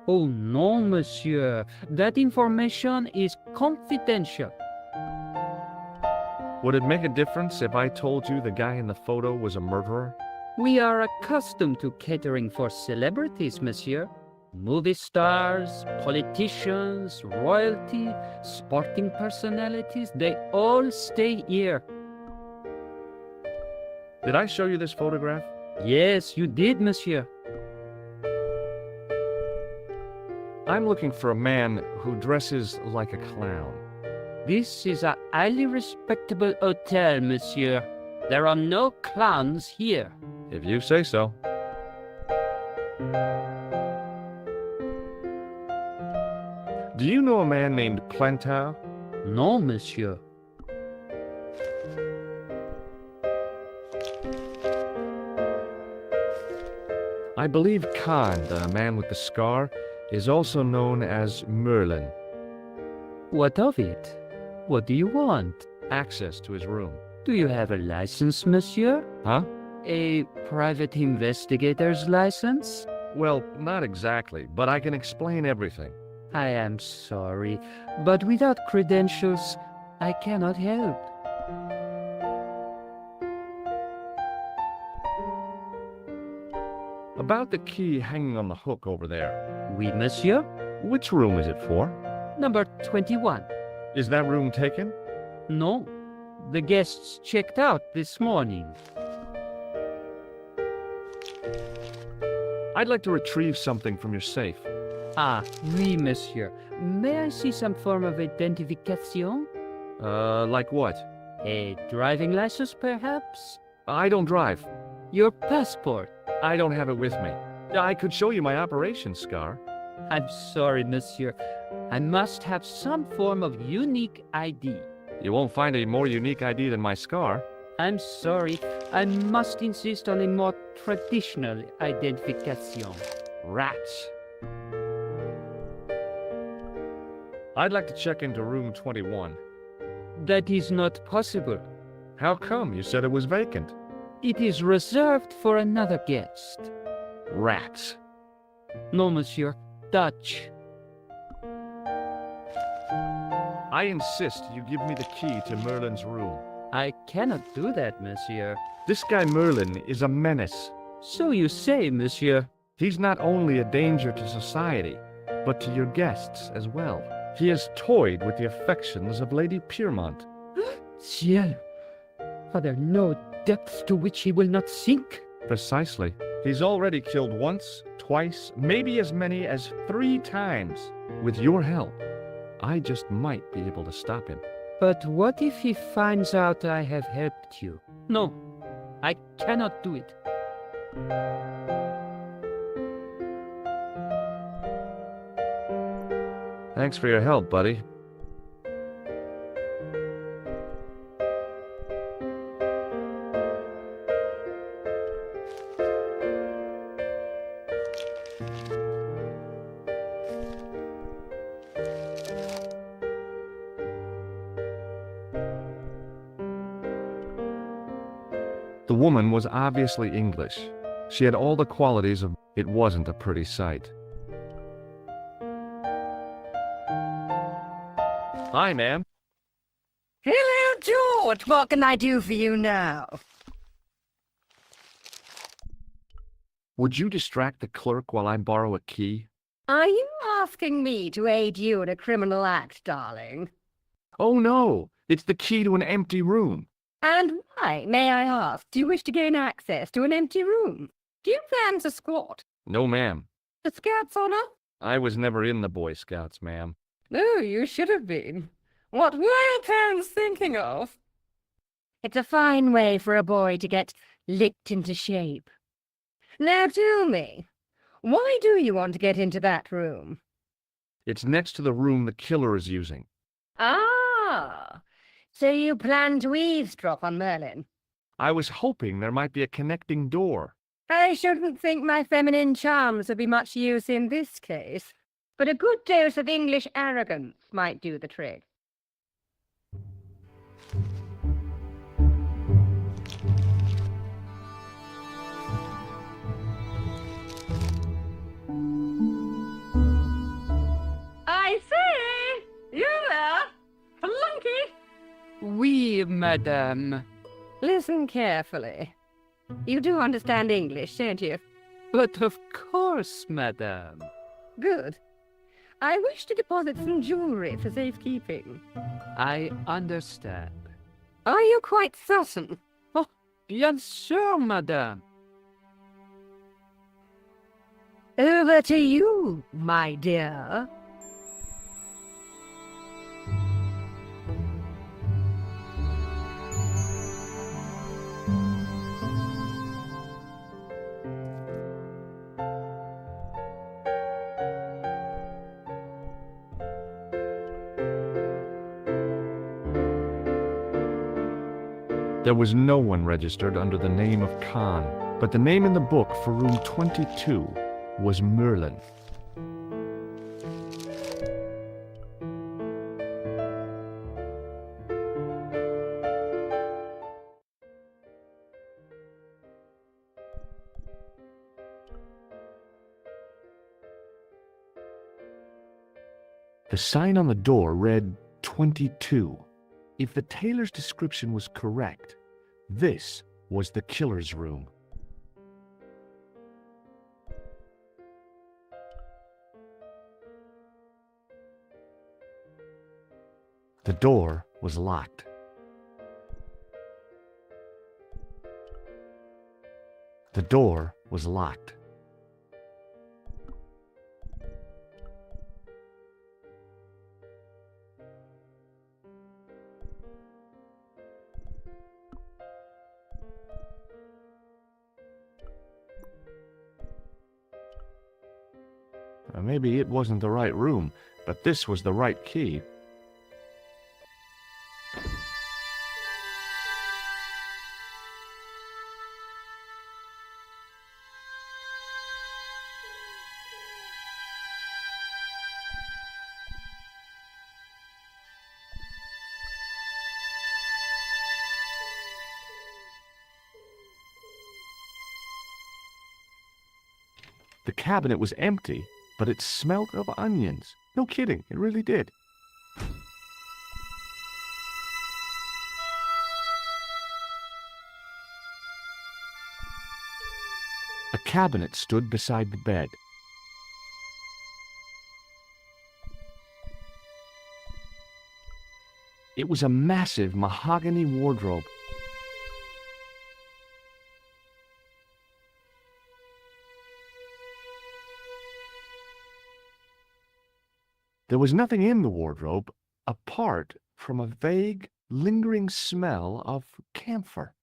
Oh, no, monsieur. That information is confidential. Would it make a difference if I told you the guy in the photo was a murderer? We are accustomed to catering for celebrities, monsieur. Movie stars, politicians, royalty, sporting personalities, they all stay here. Did I show you this photograph? Yes, you did, monsieur. I'm looking for a man who dresses like a clown. This is a highly respectable hotel, monsieur. There are no clowns here. If you say so. Do you know a man named Plantow? No, monsieur. I believe Khan, the man with the scar, is also known as Merlin. What of it? What do you want? Access to his room. Do you have a license, monsieur? Huh? A private investigator's license? Well, not exactly, but I can explain everything. I am sorry, but without credentials, I cannot help. About the key hanging on the hook over there. Oui, monsieur? Which room is it for? Number 21. Is that room taken? No. The guests checked out this morning. I'd like to retrieve something from your safe. Ah, oui, monsieur. May I see some form of identification? Like what? A driving license, perhaps? I don't drive. Your passport? I don't have it with me. I could show you my operation scar. I'm sorry, monsieur. I must have some form of unique ID. You won't find a more unique ID than my scar. I'm sorry. I must insist on a more traditional identification. Rats. I'd like to check into room 21. That is not possible. How come? You said it was vacant. It is reserved for another guest. Rats. No, monsieur. Dutch. I insist you give me the key to Merlin's room. I cannot do that, monsieur. This guy Merlin is a menace. So you say, monsieur. He's not only a danger to society, but to your guests as well. He has toyed with the affections of Lady Piermont. Ciel! Are there no depths to which he will not sink? Precisely. He's already killed once, twice, maybe as many as 3 times. With your help, I just might be able to stop him. But what if he finds out I have helped you? No, I cannot do it. Thanks for your help, buddy. The woman was obviously English. She had all the qualities of... It wasn't a pretty sight. Hi, ma'am. Hello, George. What can I do for you now? Would you distract the clerk while I borrow a key? Are you asking me to aid you in a criminal act, darling? Oh, no. It's the key to an empty room. And why, may I ask, do you wish to gain access to an empty room? Do you plan to squat? No, ma'am. The Scouts' honor? I was never in the Boy Scouts, ma'am. No, you should have been. What were your parents thinking of? It's a fine way for a boy to get licked into shape. Now tell me, why do you want to get into that room? It's next to the room the killer is using. Ah, so you plan to eavesdrop on Merlin? I was hoping there might be a connecting door. I shouldn't think my feminine charms would be much use in this case, but a good dose of English arrogance might do the trick. I say, you there, flunky? Oui, madame. Listen carefully. You do understand English, don't you? But of course, madame. Good. I wish to deposit some jewelry for safekeeping. I understand. Are you quite certain? Oh, bien sûr, madame. Over to you, my dear. There was no one registered under the name of Khan, but the name in the book for room 22 was Merlin. The sign on the door read 22. If the tailor's description was correct, this was the killer's room. The door was locked. The door was locked. Maybe it wasn't the right room, but this was the right key. The cabinet was empty, but it smelled of onions. No kidding, it really did. A cabinet stood beside the bed. It was a massive mahogany wardrobe. There was nothing in the wardrobe apart from a vague, lingering smell of camphor.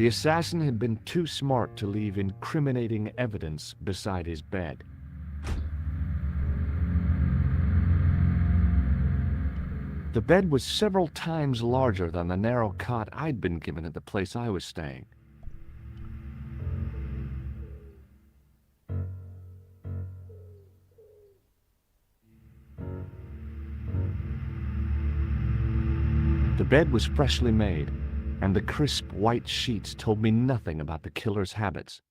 The assassin had been too smart to leave incriminating evidence beside his bed. The bed was several times larger than the narrow cot I'd been given at the place I was staying. The bed was freshly made, and the crisp white sheets told me nothing about the killer's habits.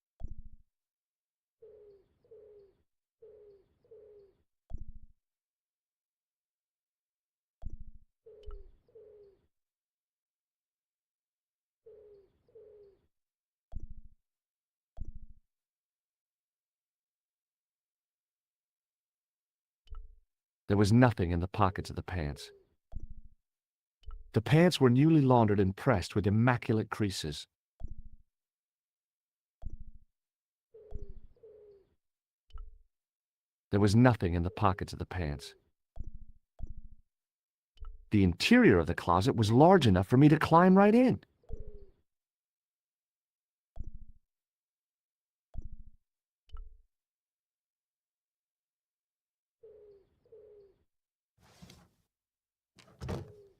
There was nothing in the pockets of the pants. The pants were newly laundered and pressed with immaculate creases. There was nothing in the pockets of the pants. The interior of the closet was large enough for me to climb right in.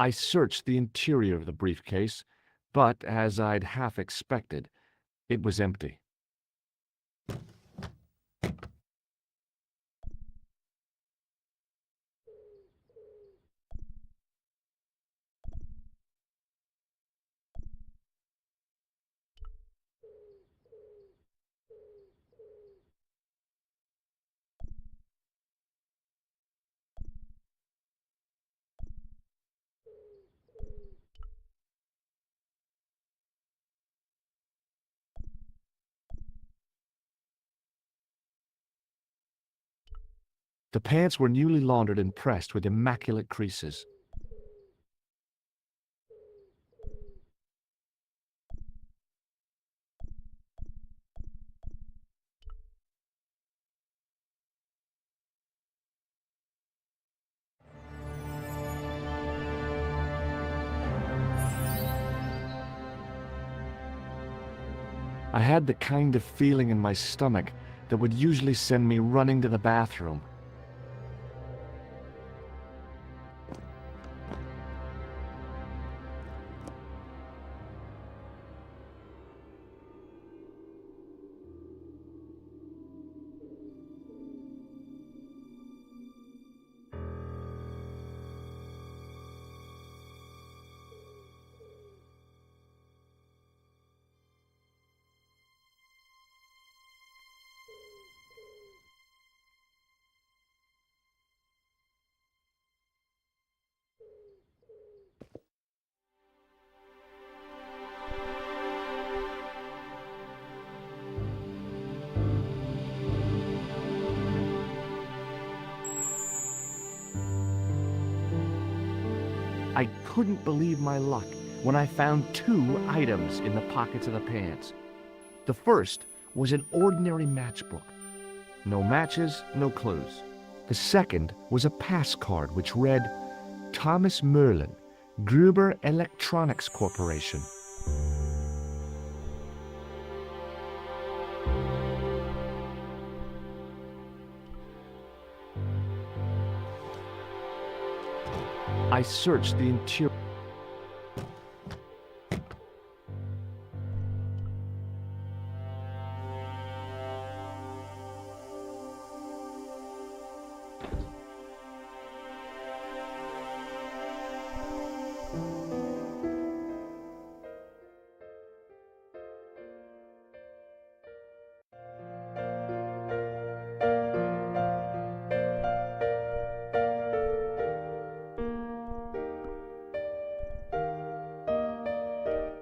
I searched the interior of the briefcase, but, as I'd half expected, it was empty. The pants were newly laundered and pressed with immaculate creases. I had the kind of feeling in my stomach that would usually send me running to the bathroom. I couldn't believe my luck when I found 2 items in the pockets of the pants. The first was an ordinary matchbook. No matches, no clues. The second was a pass card which read, Thomas Merlin, Gruber Electronics Corporation. I searched the interior.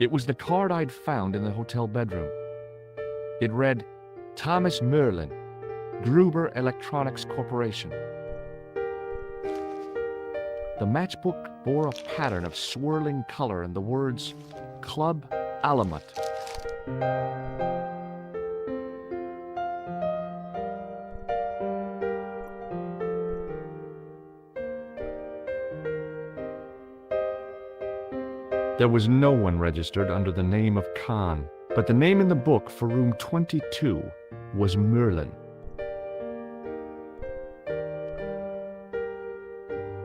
It was the card I'd found in the hotel bedroom. It read, Thomas Merlin, Gruber Electronics Corporation. The matchbook bore a pattern of swirling color and the words, Club Alamut. There was no one registered under the name of Khan, but the name in the book for room 22 was Merlin.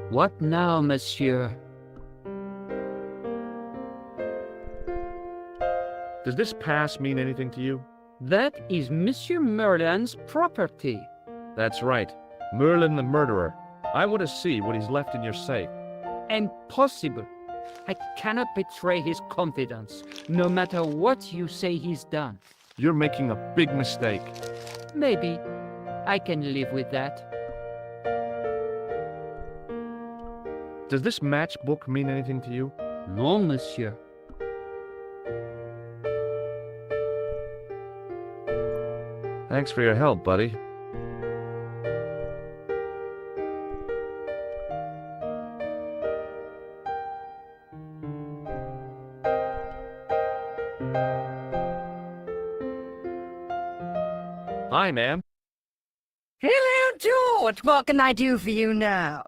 What now, monsieur? Does this pass mean anything to you? That is Monsieur Merlin's property. That's right. Merlin the murderer. I want to see what he's left in your safe. Impossible. I cannot betray his confidence, no matter what you say he's done. You're making a big mistake. Maybe. I can live with that. Does this matchbook mean anything to you? No, monsieur. Thanks for your help, buddy. Hi, ma'am. Hello, George. What can I do for you now?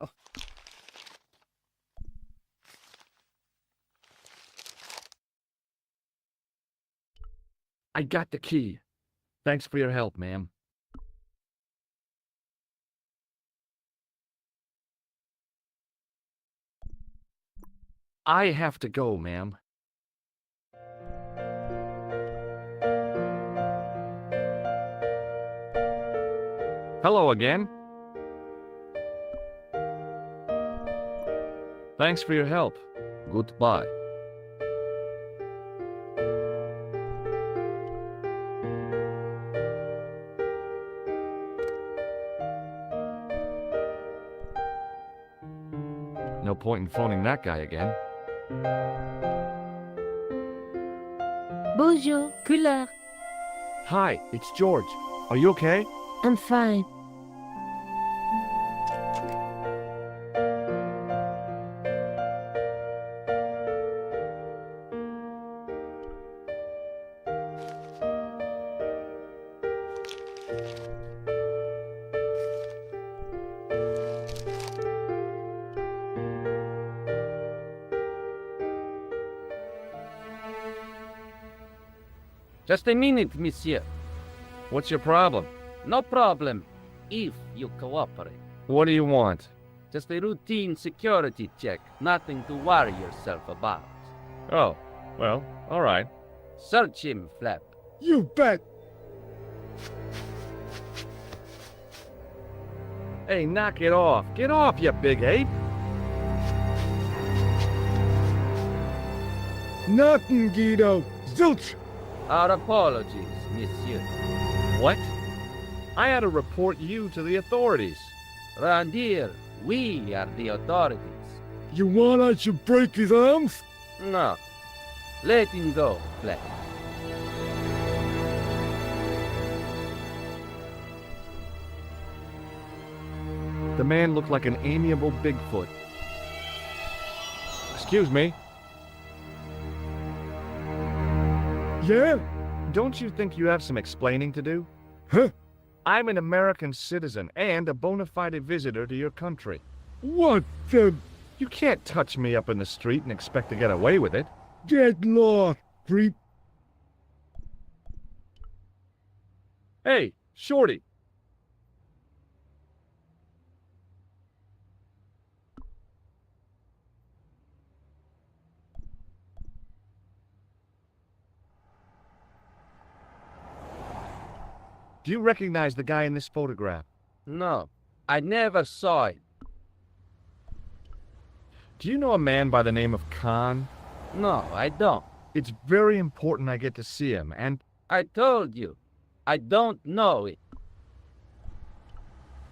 I got the key. Thanks for your help, ma'am. I have to go, ma'am. Hello again. Thanks for your help. Goodbye. No point in phoning that guy again. Bonjour, couleur. Hi, it's George. Are you okay? I'm fine. Just a minute, monsieur. What's your problem? No problem, if you cooperate. What do you want? Just a routine security check, nothing to worry yourself about. Oh, well, all right. Search him, Flap. You bet. Hey, knock it off. Get off, you big ape. Nothing, Guido. Zilch. Our apologies, monsieur. What? I had to report you to the authorities. Round here, we are the authorities. You want I should break his arms? No. Let him go, Flap. The man looked like an amiable Bigfoot. Excuse me. Yeah? Don't you think you have some explaining to do? Huh? I'm an American citizen and a bona fide visitor to your country. What the You can't touch me up in the street and expect to get away with it. get lost, creep? Hey, Shorty. Do you recognize the guy in this photograph? No, I never saw it. Do you know a man by the name of Khan? No, I don't. It's very important I get to see him, and I told you, I don't know it.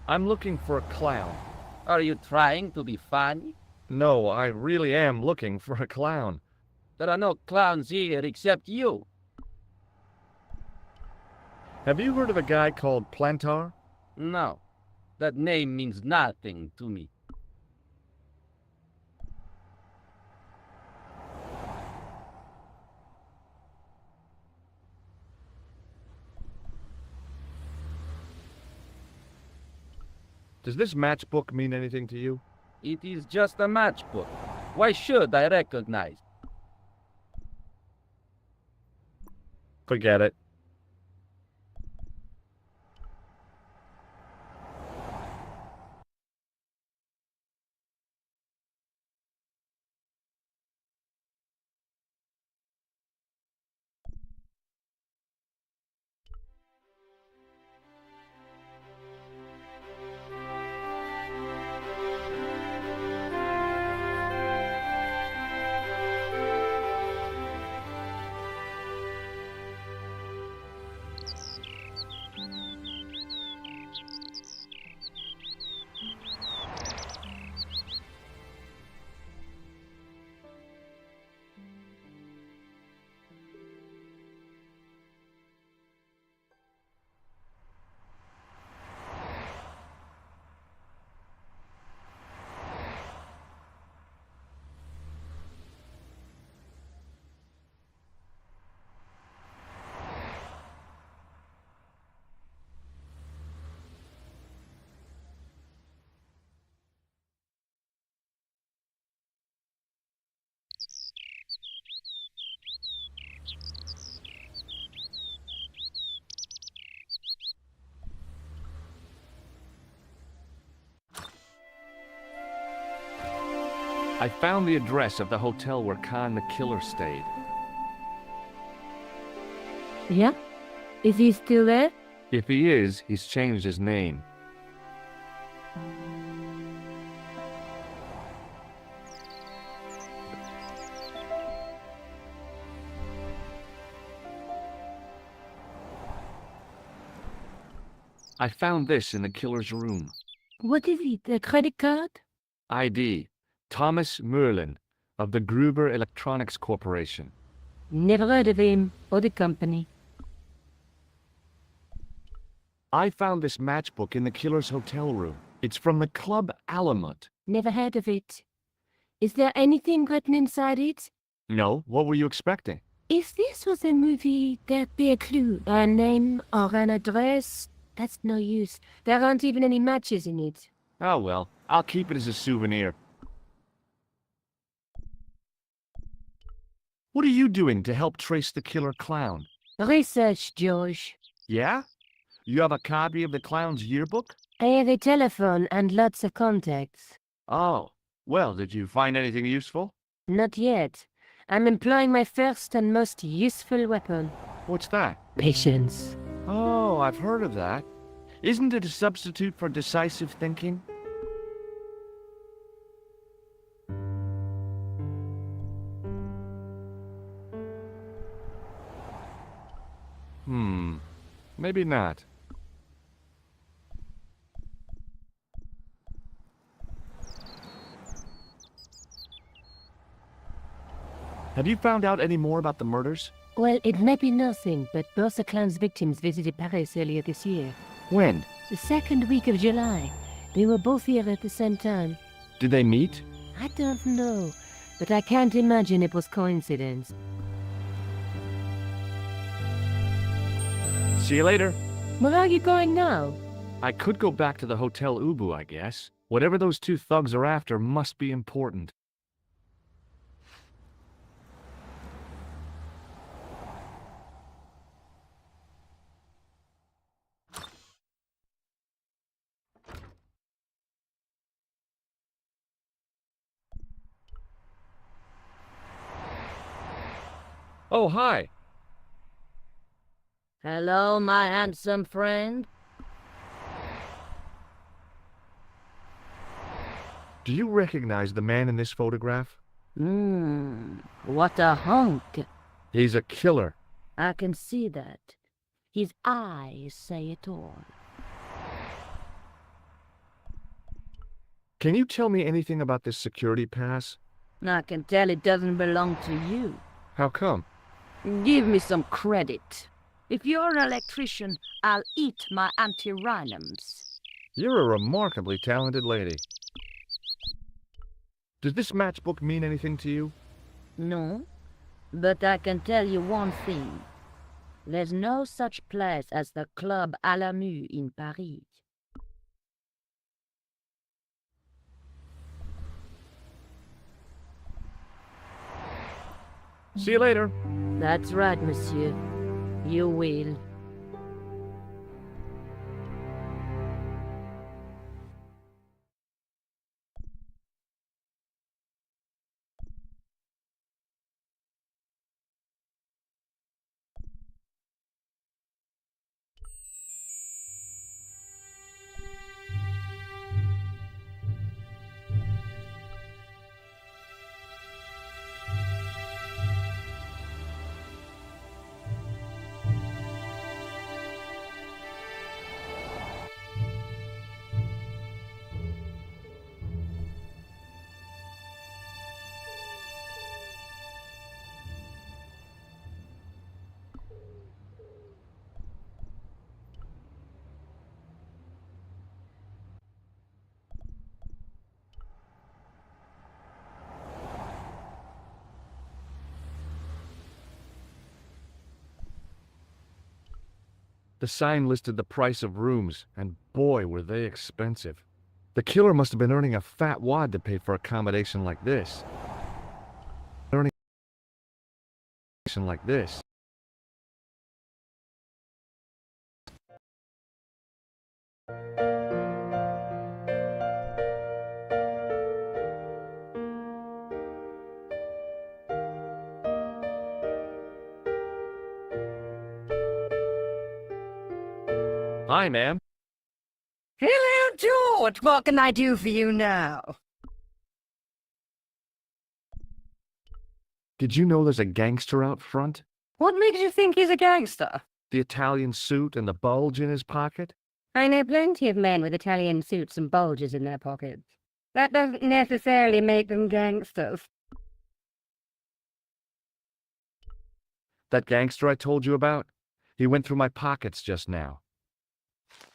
I'm looking for a clown. Are you trying to be funny? No, I really am looking for a clown. There are no clowns here except you. Have you heard of a guy called Plantar? No, that name means nothing to me. Does this matchbook mean anything to you? It is just a matchbook. Why should I recognize? Forget it. I found the address of the hotel where Khan the killer stayed. Yeah? Is he still there? If he is, he's changed his name. I found this in the killer's room. What is it? A credit card? ID, Thomas Merlin, of the Gruber Electronics Corporation. Never heard of him or the company. I found this matchbook in the killer's hotel room. It's from the Club Alamut. Never heard of it. Is there anything written inside it? No, what were you expecting? If this was a movie, there'd be a clue. A name or an address. That's no use. There aren't even any matches in it. Oh well, I'll keep it as a souvenir. What are you doing to help trace the killer clown? Research, George. Yeah? You have a copy of the clown's yearbook? I have a telephone and lots of contacts. Oh, well, did you find anything useful? Not yet. I'm employing my first and most useful weapon. What's that? Patience. Oh, I've heard of that. Isn't it a substitute for decisive thinking? Maybe not. Have you found out any more about the murders? Well, it may be nothing, but both the clown's victims visited Paris earlier this year. When? The second week of July. They were both here at the same time. Did they meet? I don't know, but I can't imagine it was coincidence. See you later. Where are you going now? I could go back to the Hotel Ubu, I guess. Whatever those two thugs are after must be important. Oh, hi. Hello, my handsome friend. Do you recognize the man in this photograph? What a hunk. He's a killer. I can see that. His eyes say it all. Can you tell me anything about this security pass? I can tell it doesn't belong to you. How come? Give me some credit. If you're an electrician, I'll eat my antirhinums. You're a remarkably talented lady. Does this matchbook mean anything to you? No, but I can tell you one thing. There's no such place as the Club à la Mue in Paris. See you later. That's right, monsieur. You will. The sign listed the price of rooms, and boy, were they expensive. The killer must have been earning a fat wad to pay for accommodation like this. Like this. Hi, ma'am. Hello, George. What can I do for you now? Did you know there's a gangster out front? What makes you think he's a gangster? The Italian suit and the bulge in his pocket? I know plenty of men with Italian suits and bulges in their pockets. That doesn't necessarily make them gangsters. That gangster I told you about? He went through my pockets just now.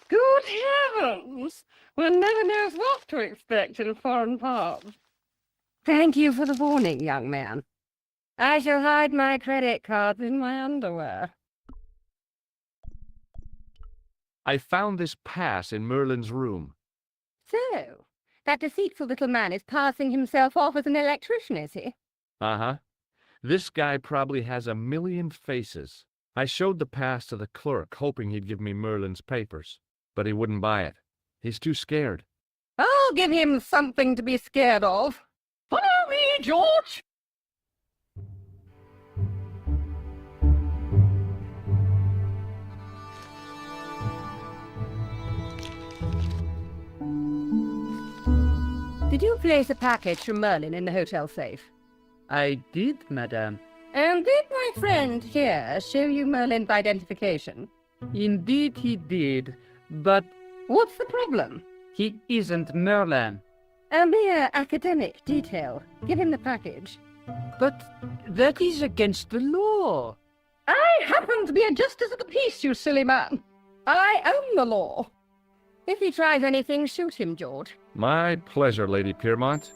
Good heavens! One never knows what to expect in foreign parts. Thank you for the warning, young man. I shall hide my credit cards in my underwear. I found this pass in Merlin's room. So, that deceitful little man is passing himself off as an electrician, is he? Uh-huh. This guy probably has a million faces. I showed the pass to the clerk, hoping he'd give me Merlin's papers, but he wouldn't buy it. He's too scared. I'll give him something to be scared of. Follow me, George! Did you place a package from Merlin in the hotel safe? I did, madame. And did my friend here show you Merlin's identification? Indeed he did, but What's the problem? he isn't Merlin. A mere academic detail. Give him the package. But that is against the law. I happen to be a justice of the peace, you silly man. I own the law. If he tries anything, shoot him, George. My pleasure, Lady Piermont.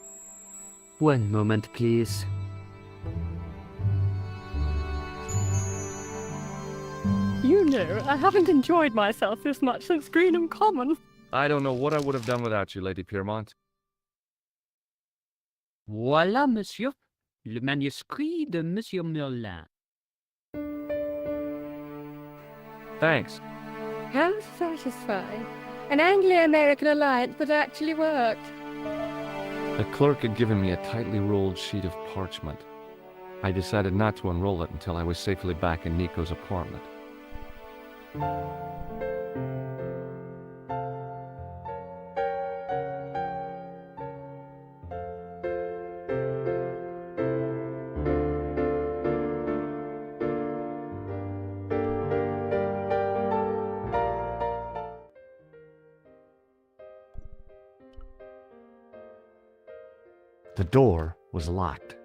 One moment, please. You know, I haven't enjoyed myself this much since Greenham Common. I don't know what I would have done without you, Lady Piermont. Voilà, monsieur. Le manuscrit de Monsieur Merlin. Thanks. How satisfying. An Anglo-American alliance that actually worked. The clerk had given me a tightly rolled sheet of parchment. I decided not to unroll it until I was safely back in Nico's apartment. The door was locked.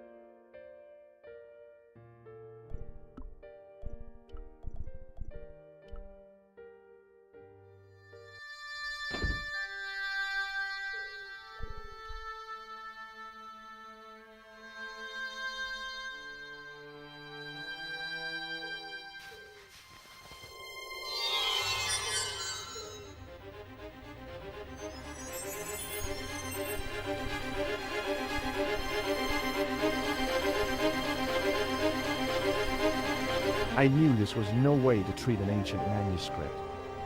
I knew this was no way to treat an ancient manuscript,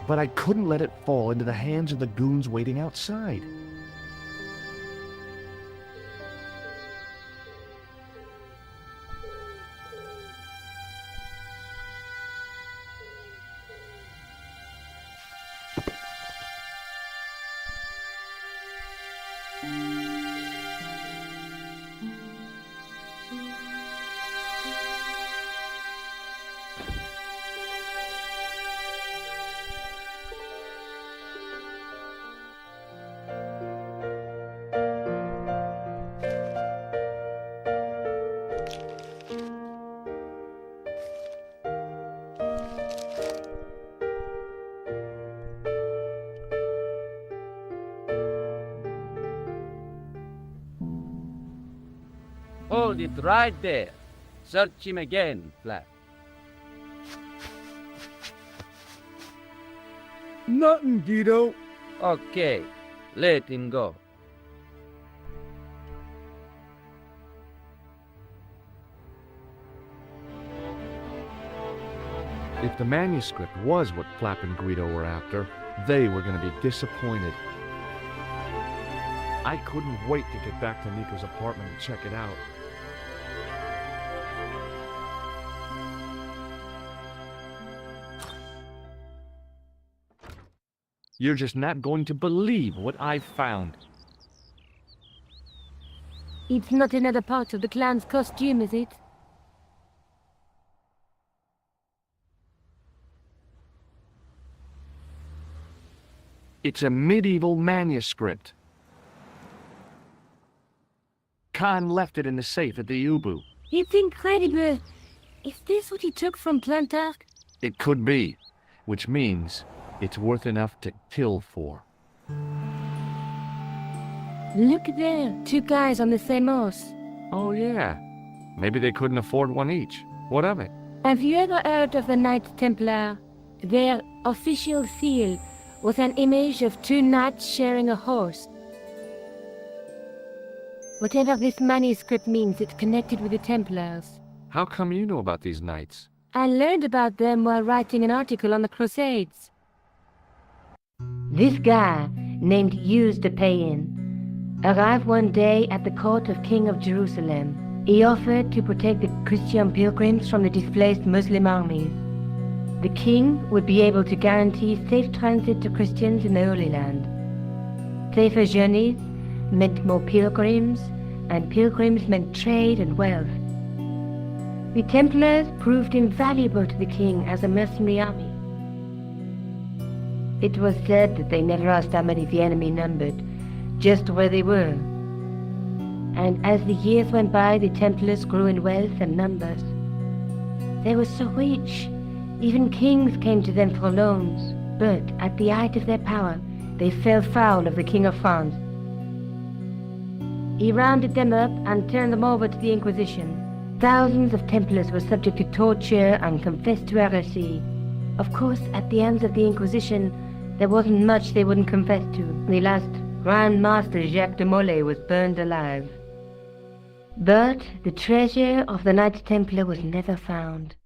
but I couldn't let it fall into the hands of the goons waiting outside. Hold it right there. Search him again, Flap. Nothing, Guido. Okay, let him go. If the manuscript was what Flap and Guido were after, they were going to be disappointed. I couldn't wait to get back to Nico's apartment and check it out. You're just not going to believe what I found. It's not another part of the clown's costume, is it? It's a medieval manuscript. Khan left it in the safe at the Ubu. It's incredible. Is this what he took from Plantark? It could be, which means it's worth enough to kill for. Look there, two guys on the same horse. Oh yeah, maybe they couldn't afford one each. What of it? Have you ever heard of the Knights Templar? Their official seal was an image of two knights sharing a horse. Whatever this manuscript means, it's connected with the Templars. How come you know about these knights? I learned about them while writing an article on the Crusades. This guy, named Hughes de Payen, arrived one day at the court of King of Jerusalem. He offered to protect the Christian pilgrims from the displaced Muslim armies. The king would be able to guarantee safe transit to Christians in the Holy Land. Safer journeys meant more pilgrims, and pilgrims meant trade and wealth. The Templars proved invaluable to the king as a mercenary army. It was said that they never asked how many the enemy numbered, just where they were. And as the years went by, the Templars grew in wealth and numbers. They were so rich, even kings came to them for loans. But at the height of their power, they fell foul of the King of France. He rounded them up and turned them over to the Inquisition. Thousands of Templars were subject to torture and confessed to heresy. Of course, at the hands of the Inquisition, there wasn't much they wouldn't confess to. The last Grand Master Jacques de Molay was burned alive. But the treasure of the Knights Templar was never found.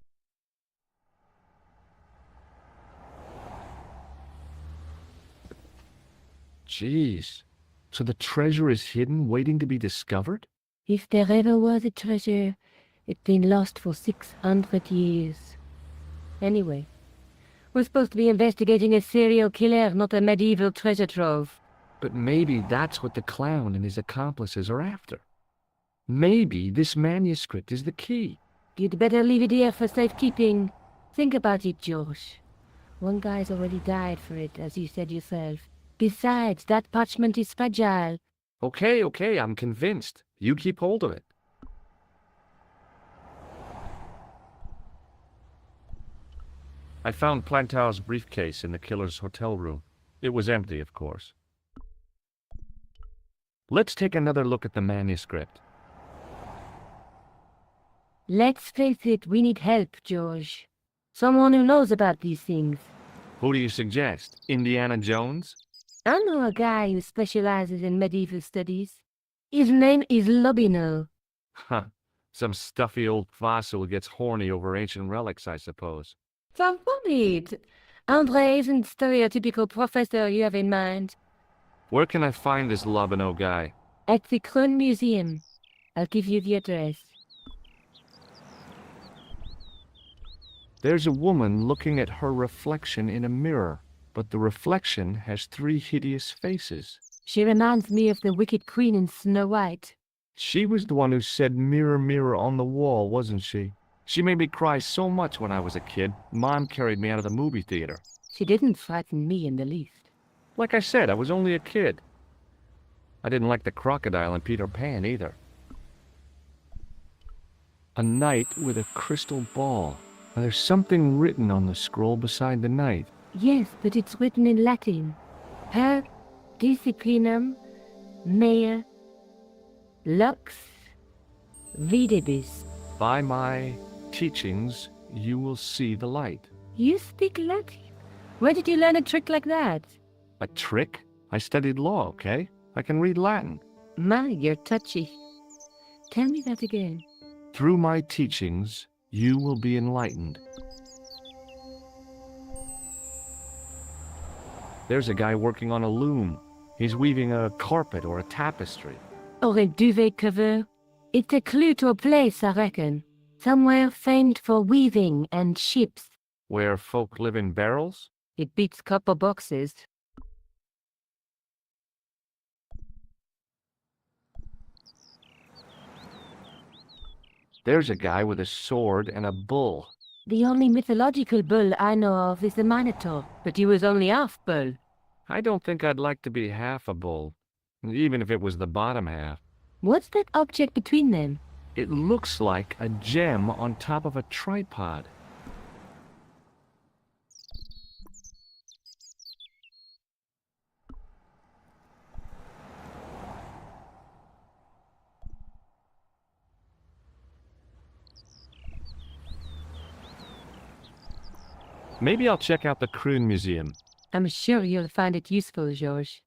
Jeez. So the treasure is hidden, waiting to be discovered? If there ever was a treasure, it's been lost for 600 years. Anyway, we're supposed to be investigating a serial killer, not a medieval treasure trove. But maybe that's what the clown and his accomplices are after. Maybe this manuscript is the key. You'd better leave it here for safekeeping. Think about it, Josh. One guy's already died for it, as you said yourself. Besides, that parchment is fragile. Okay, I'm convinced. You keep hold of it. I found Plantow's briefcase in the killer's hotel room. It was empty, of course. Let's take another look at the manuscript. Let's face it, we need help, George. Someone who knows about these things. Who do you suggest? Indiana Jones? I know a guy who specializes in medieval studies. His name is Lobino. Huh. Some stuffy old fossil who gets horny over ancient relics, I suppose. So funny. Andre isn't the stereotypical professor you have in mind. Where can I find this Lobino guy? At the Kroon Museum. I'll give you the address. There's a woman looking at her reflection in a mirror, but the reflection has 3 hideous faces. She reminds me of the Wicked Queen in Snow White. She was the one who said mirror, mirror on the wall, wasn't she? She made me cry so much when I was a kid, Mom carried me out of the movie theater. She didn't frighten me in the least. Like I said, I was only a kid. I didn't like the crocodile in Peter Pan either. A knight with a crystal ball. Now, there's something written on the scroll beside the knight. Yes, but it's written in Latin. Per disciplinam mea lux videbis. By my teachings, you will see the light. You speak Latin? Where did you learn a trick like that? A trick? I studied law, okay? I can read Latin. My, you're touchy. Tell me that again. Through my teachings, you will be enlightened. There's a guy working on a loom. He's weaving a carpet or a tapestry. Or a duvet cover. It's a clue to a place, I reckon. Somewhere famed for weaving and ships. Where folk live in barrels? It beats copper boxes. There's a guy with a sword and a bull. The only mythological bull I know of is the Minotaur, but he was only half bull. I don't think I'd like to be half a bull, even if it was the bottom half. What's that object between them? It looks like a gem on top of a tripod. Maybe I'll check out the Kroon Museum. I'm sure you'll find it useful, George.